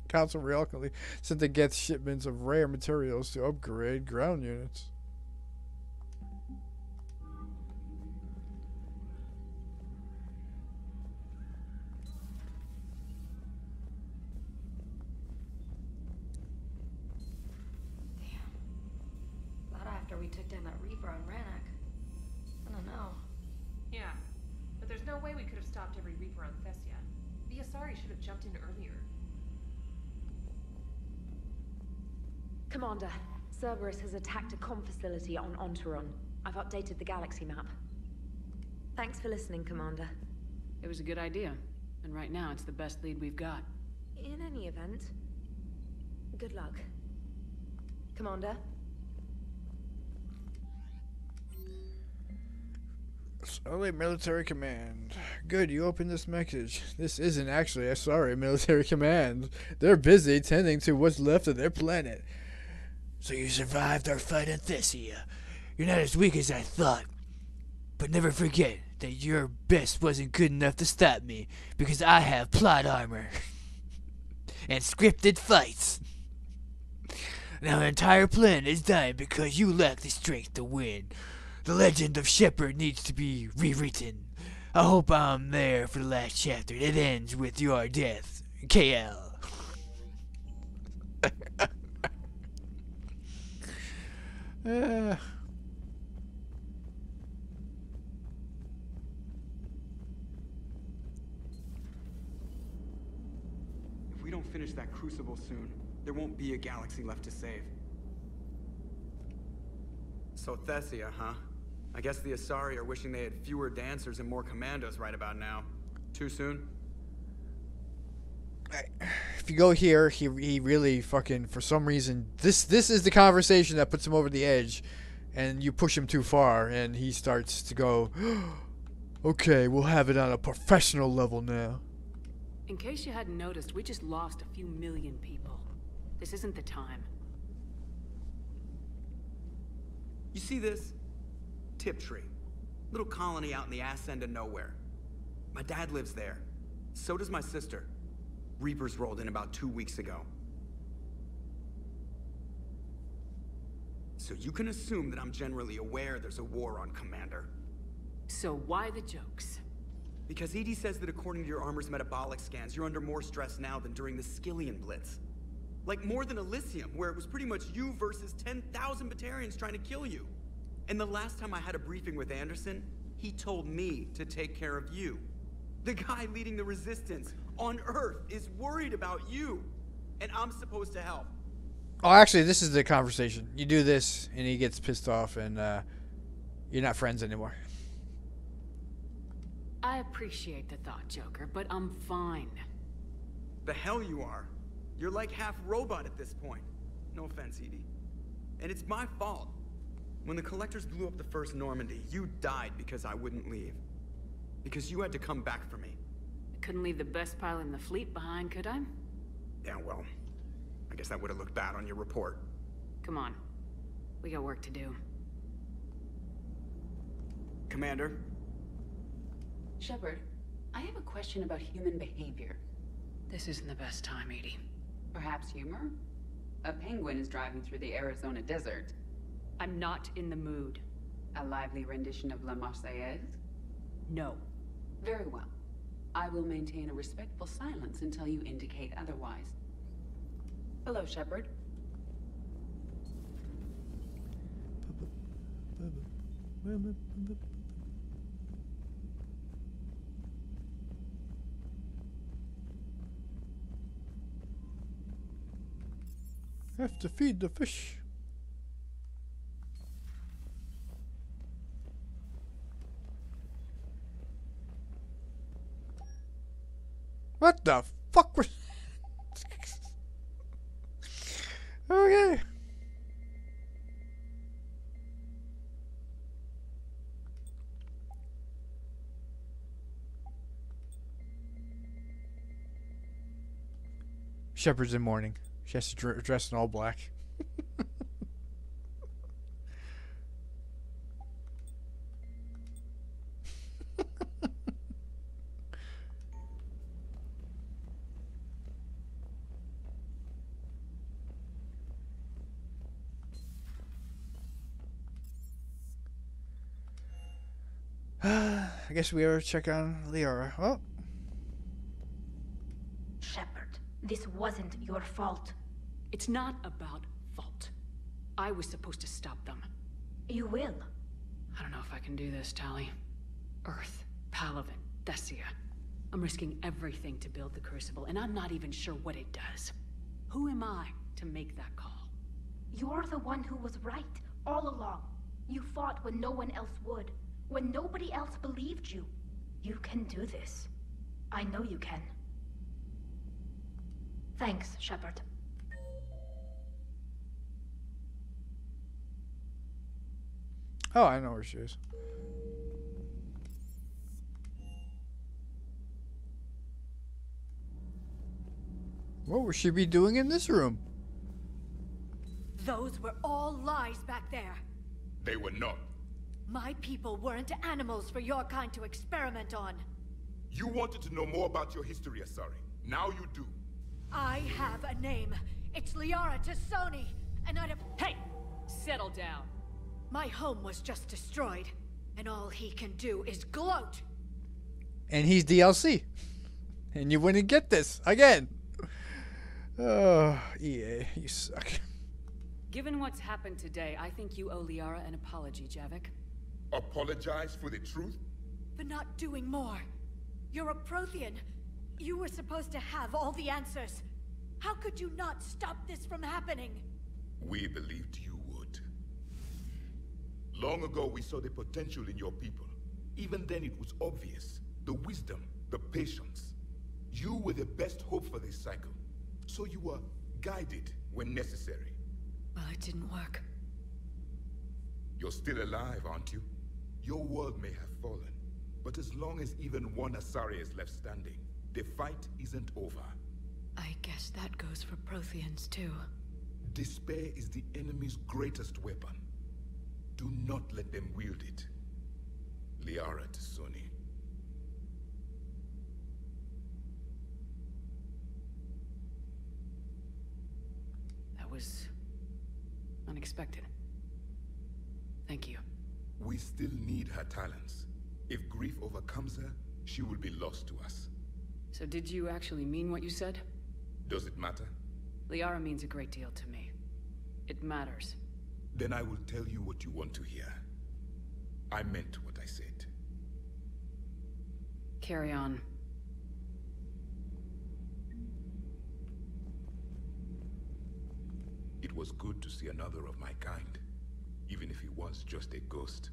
council reluctantly sent the Geth shipments of rare materials to upgrade ground units. After we took down that Reaper on Rannoch. I don't know. Yeah, but there's no way we could have stopped every Reaper on Thessia. The Asari should have jumped in earlier. Commander, Cerberus has attacked a comm facility on Ontaron. I've updated the galaxy map. Thanks for listening, Commander. It was a good idea, and right now it's the best lead we've got. In any event, good luck. Commander? Sorry, military command. Good, you opened this message. This isn't actually a sorry military command. They're busy tending to what's left of their planet. So you survived our fight on Thessia. You're not as weak as I thought. But never forget that your best wasn't good enough to stop me, because I have plot armor. And scripted fights. Now our entire plan is dying because you lack the strength to win. The legend of Shepard needs to be rewritten. I hope I'm there for the last chapter that ends with your death, KL. If we don't finish that crucible soon, there won't be a galaxy left to save. So Thessia, huh? I guess the Asari are wishing they had fewer dancers and more commandos right about now. Too soon? you go here, he really fucking, for some reason, this is the conversation that puts him over the edge, and you push him too far, and he starts to go, okay, we'll have it on a professional level now. In case you hadn't noticed, we just lost a few million people. This isn't the time. You see this? Tiptree. Little colony out in the ass end of nowhere. My dad lives there. So does my sister. Reapers rolled in about 2 weeks ago. So you can assume that I'm generally aware there's a war on, Commander. So why the jokes? Because EDI says that according to your armor's metabolic scans, you're under more stress now than during the Skillian Blitz. Like more than Elysium, where it was pretty much you versus 10,000 Batarians trying to kill you. And the last time I had a briefing with Anderson, he told me to take care of you. The guy leading the resistance on Earth is worried about you. And I'm supposed to help. Oh, actually, this is the conversation. You do this, and he gets pissed off, and you're not friends anymore. I appreciate the thought, Joker, but I'm fine. The hell you are. You're like half robot at this point. No offense, EDI. And it's my fault. When the Collectors blew up the first Normandy, you died because I wouldn't leave. Because you had to come back for me. I couldn't leave the best pilot in the fleet behind, could I? Yeah, well, I guess that would have looked bad on your report. Come on. We got work to do. Commander? Shepard, I have a question about human behavior. This isn't the best time, Edie. Perhaps humor? A penguin is driving through the Arizona desert. I'm not in the mood. A lively rendition of La Marseillaise? No. Very well. I will maintain a respectful silence until you indicate otherwise. Hello, Shepard. Have to feed the fish. What the fuck was... Okay. Shepard's in mourning. She has to dress in all black. I guess we ought to check on Liara. Oh. Shepard, this wasn't your fault. It's not about fault. I was supposed to stop them. You will. I don't know if I can do this, Tali. Earth, Palaven, Thessia. I'm risking everything to build the Crucible, and I'm not even sure what it does. Who am I to make that call? You're the one who was right, all along. You fought when no one else would. When nobody else believed you. You can do this. I know you can. Thanks, Shepard. Oh, I know where she is. What would she be doing in this room? Those were all lies back there. They were not. My people weren't animals for your kind to experiment on. You wanted to know more about your history, Asari. Now you do. I have a name. It's Liara T'Soni, and I'd have... Hey! Settle down. My home was just destroyed, and all he can do is gloat. And he's DLC. And you wouldn't get this again. Oh, EA, you suck. Given what's happened today, I think you owe Liara an apology, Javik. Apologize for the truth? For not doing more. You're a Prothean. You were supposed to have all the answers. How could you not stop this from happening? We believed you would. Long ago, we saw the potential in your people. Even then, it was obvious. The wisdom, the patience. You were the best hope for this cycle. So you were guided when necessary. Well, it didn't work. You're still alive, aren't you? Your world may have fallen, but as long as even one Asari is left standing, the fight isn't over. I guess that goes for Protheans, too. Despair is the enemy's greatest weapon. Do not let them wield it. Liara T'Soni. That was... unexpected. Thank you. We still need her talents. If grief overcomes her, she will be lost to us. So did you actually mean what you said? Does it matter? Liara means a great deal to me. It matters. Then I will tell you what you want to hear. I meant what I said. Carry on. It was good to see another of my kind, even if he was just a ghost.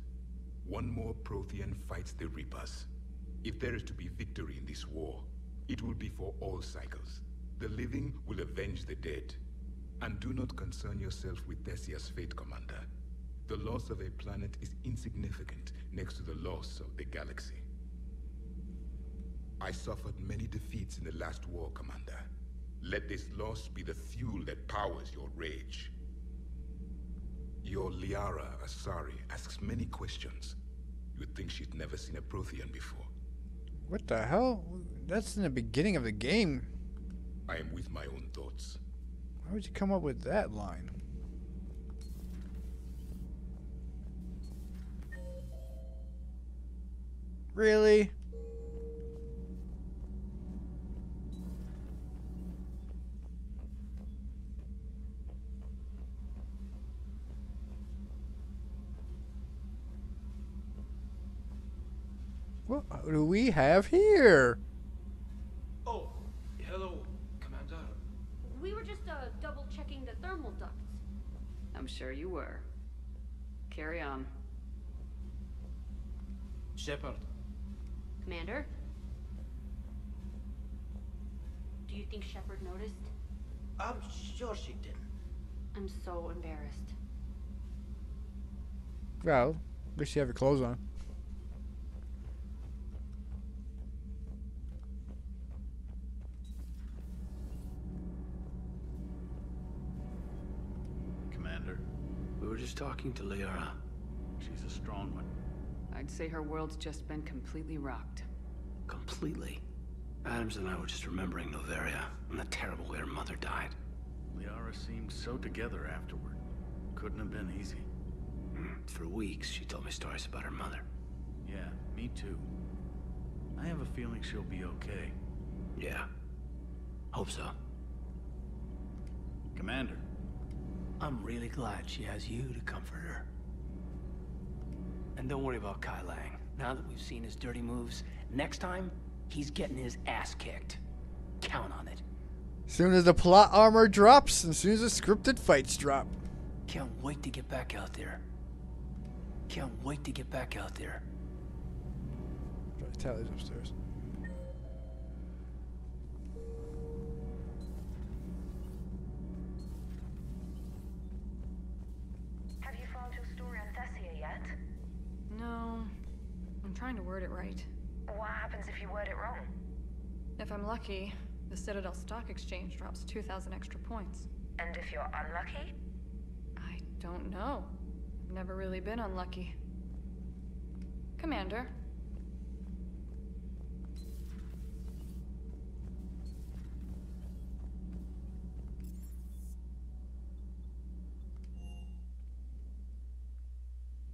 One more Prothean fights the Reapers. If there is to be victory in this war, it will be for all cycles. The living will avenge the dead. And do not concern yourself with Thessia's fate, Commander. The loss of a planet is insignificant next to the loss of the galaxy. I suffered many defeats in the last war, Commander. Let this loss be the fuel that powers your rage. Your Liara Asari asks many questions. You'd think she'd never seen a Prothean before. What the hell? That's in the beginning of the game. I am with my own thoughts. Why would you come up with that line? Really? What do we have here? Oh, hello, Commander. We were just double checking the thermal ducts. I'm sure you were. Carry on. Shepard. Commander? Do you think Shepard noticed? I'm sure she didn't. I'm so embarrassed. Well, at least you have your clothes on. Commander, We were just talking to Liara. she's a strong one. I'd say her world's just been completely rocked. Completely. Adams and I were just remembering Noveria and the terrible way her mother died. Liara seemed so together afterward. Couldn't have been easy. For weeks, she told me stories about her mother. Yeah, me too. I have a feeling she'll be okay. Yeah. Hope so. Commander. I'm really glad she has you to comfort her. And don't worry about Kai Lang. Now that we've seen his dirty moves, next time, he's getting his ass kicked. Count on it. Soon as the plot armor drops, and soon as the scripted fights drop. Can't wait to get back out there. Can't wait to get back out there. Tally's upstairs. Have you found your story on Thessia yet? No. I'm trying to word it right. What happens if you word it wrong? If I'm lucky, the Citadel Stock Exchange drops 2,000 extra points. And if you're unlucky? I don't know. I've never really been unlucky. Commander.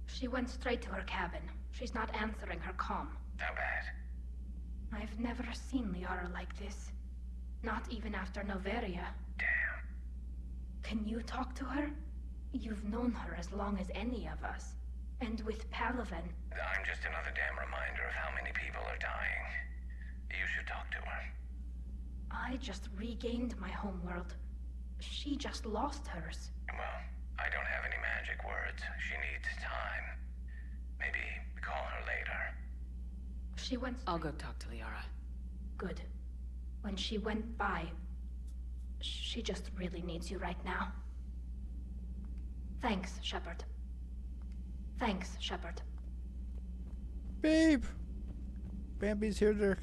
She went straight to her cabin. She's not answering her comm. How bad? I've never seen Liara like this. Not even after Noveria. Damn. Can you talk to her? You've known her as long as any of us. And with Palaven. I'm just another damn reminder of how many people are dying. You should talk to her. I just regained my homeworld. She just lost hers. Well, I don't have any magic words. She needs time. Maybe call her later. She went... I'll go talk to Liara. Good. When she went by, she just really needs you right now. Thanks, Shepard. Thanks, Shepard. Babe! Bambi's here to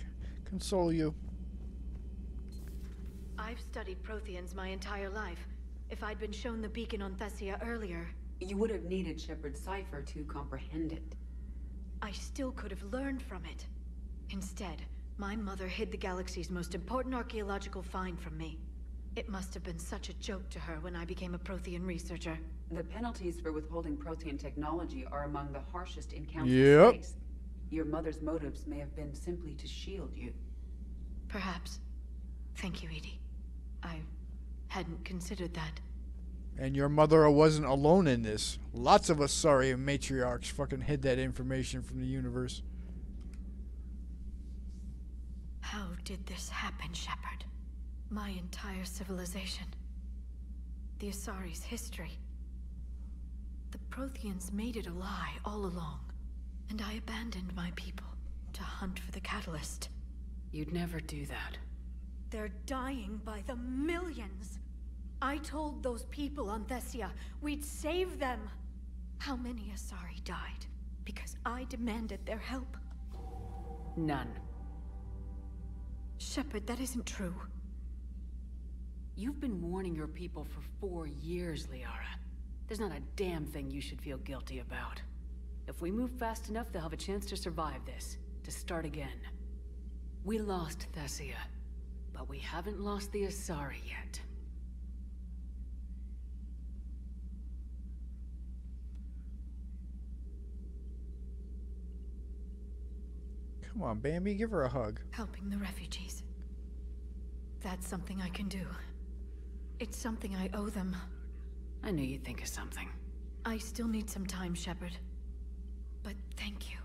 console you. I've studied Protheans my entire life. If I'd been shown the beacon on Thessia earlier... You would have needed Shepard's cipher to comprehend it. I still could have learned from it. Instead, my mother hid the galaxy's most important archaeological find from me. It must have been such a joke to her when I became a Prothean researcher. The penalties for withholding Prothean technology are among the harshest in Council space. Your mother's motives may have been simply to shield you. Perhaps. Thank you, Edie. I hadn't considered that. And your mother wasn't alone in this. Lots of us sorry matriarchs fucking hid that information from the universe. How did this happen, Shepard? My entire civilization. The Asari's history. The Protheans made it a lie all along. And I abandoned my people to hunt for the catalyst. You'd never do that. They're dying by the millions. I told those people on Thessia we'd save them. How many Asari died because I demanded their help? None. Shepard, that isn't true. You've been warning your people for 4 years, Liara. There's not a damn thing you should feel guilty about. If we move fast enough, they'll have a chance to survive this, to start again. We lost Thessia, but we haven't lost the Asari yet. Come on, Bambi, give her a hug. Helping the refugees. That's something I can do. It's something I owe them. I knew you'd think of something. I still need some time, Shepard. But thank you.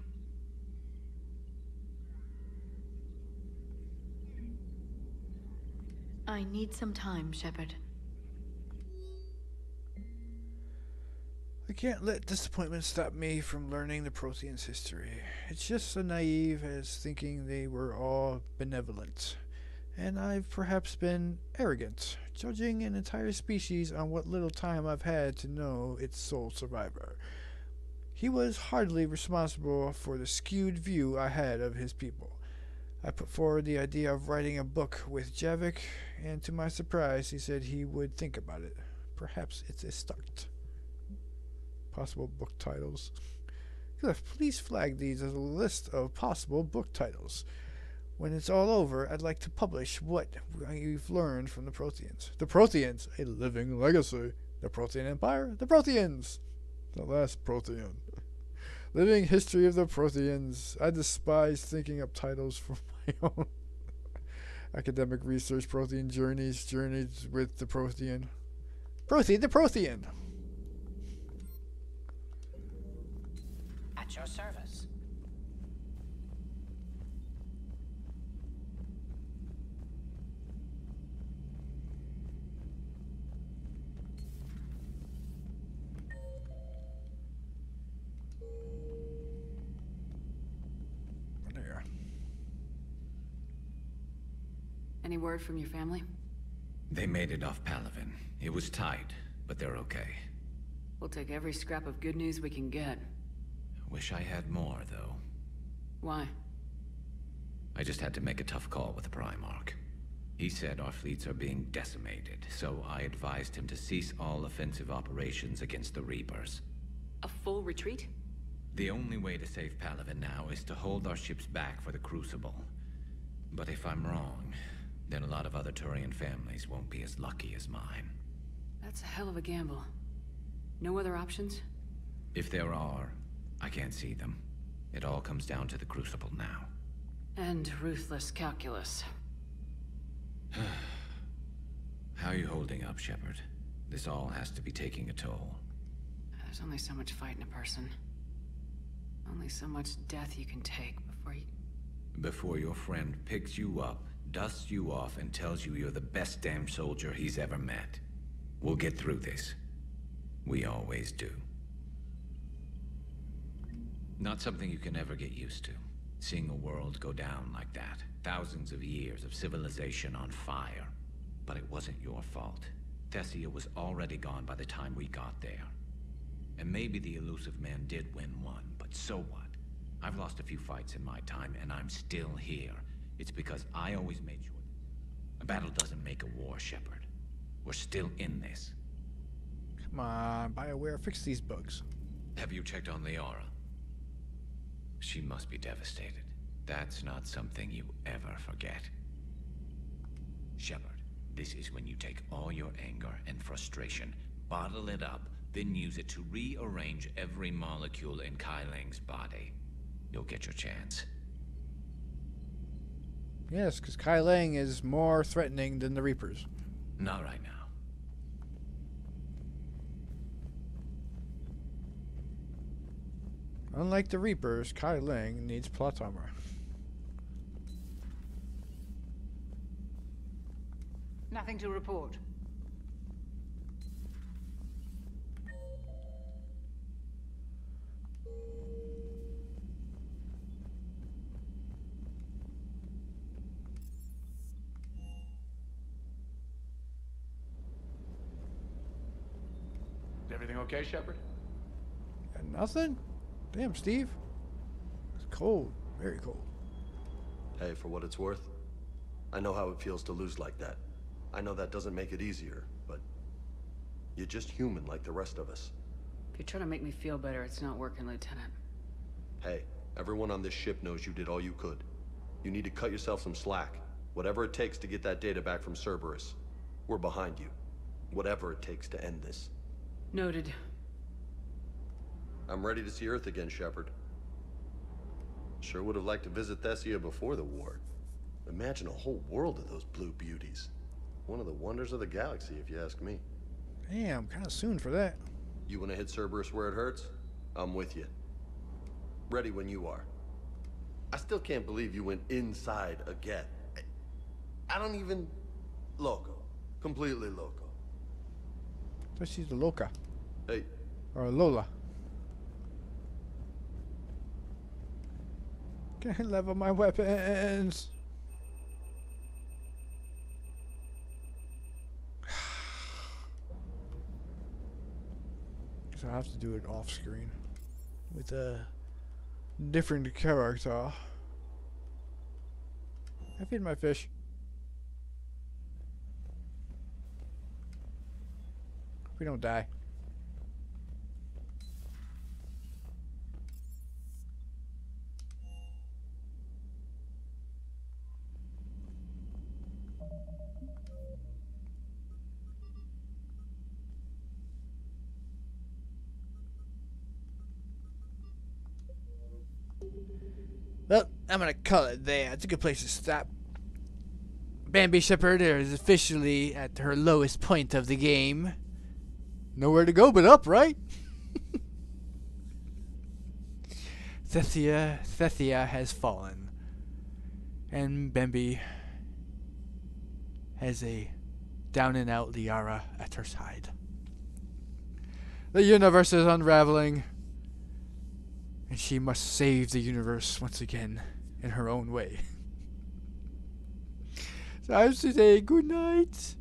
I need some time, Shepard. I can't let disappointment stop me from learning the Protheans' history. It's just as naive as thinking they were all benevolent. And I've perhaps been arrogant, judging an entire species on what little time I've had to know its sole survivor. He was hardly responsible for the skewed view I had of his people. I put forward the idea of writing a book with Javik, and to my surprise, he said he would think about it. Perhaps it's a start. Possible book titles. Cliff, please flag these as a list of possible book titles. When it's all over, I'd like to publish what you've learned from the Protheans. The Protheans, a living legacy. The Prothean Empire, the Protheans. The last Prothean. Living history of the Protheans. I despise thinking up titles for my own. Academic research, Prothean journeys, journeys with the Prothean. Prothean, the Prothean. At your service. There. Any word from your family? They made it off Palaven. It was tight, but they're okay. We'll take every scrap of good news we can get. Wish I had more, though. Why? I just had to make a tough call with the Primarch. He said our fleets are being decimated, so I advised him to cease all offensive operations against the Reapers. A full retreat? The only way to save Palaven now is to hold our ships back for the Crucible. But if I'm wrong, then a lot of other Turian families won't be as lucky as mine. That's a hell of a gamble. No other options? If there are, I can't see them. It all comes down to the Crucible now. And ruthless calculus. How are you holding up, Shepard? This all has to be taking a toll. There's only so much fight in a person. Only so much death you can take before you... Before your friend picks you up, dusts you off, and tells you you're the best damn soldier he's ever met. We'll get through this. We always do. Not something you can ever get used to. Seeing a world go down like that. Thousands of years of civilization on fire. But it wasn't your fault. Thessia was already gone by the time we got there. And maybe the elusive man did win one, but so what? I've lost a few fights in my time, and I'm still here. It's because I always made sure a battle doesn't make a war, Shepard. We're still in this. Come on, BioWare, fix these bugs. Have you checked on Liara? She must be devastated. That's not something you ever forget. Shepard, this is when you take all your anger and frustration, bottle it up, then use it to rearrange every molecule in Kai Lang's body. You'll get your chance. Yes, because Kai Lang is more threatening than the Reapers. Not right now. Unlike the Reapers, Kai Lang needs plot armor. Nothing to report. Everything okay, Shepard? Got nothing? Damn, Steve. It's cold. Very cold. Hey, for what it's worth, I know how it feels to lose like that. I know that doesn't make it easier, but you're just human like the rest of us. If you're trying to make me feel better, it's not working, Lieutenant. Hey, everyone on this ship knows you did all you could. You need to cut yourself some slack. Whatever it takes to get that data back from Cerberus. We're behind you. Whatever it takes to end this. Noted. I'm ready to see Earth again, Shepard. Sure would have liked to visit Thessia before the war. Imagine a whole world of those blue beauties. One of the wonders of the galaxy, if you ask me. Damn, kind of soon for that. You want to hit Cerberus where it hurts? I'm with you. Ready when you are. I still can't believe you went inside again. I don't even... Loco. Completely loco. So she's a loca. Hey. Or a Lola. Can't level my weapons. So I have to do it off screen with a different character. I feed my fish. We don't die. Well, I'm gonna call it there. It's a good place to stop. Bambi Shepard is officially at her lowest point of the game. Nowhere to go but up, right? Thessia has fallen. And Bambi has a down and out Liara at her side. The universe is unraveling. And she must save the universe once again in her own way. So I have to say good night.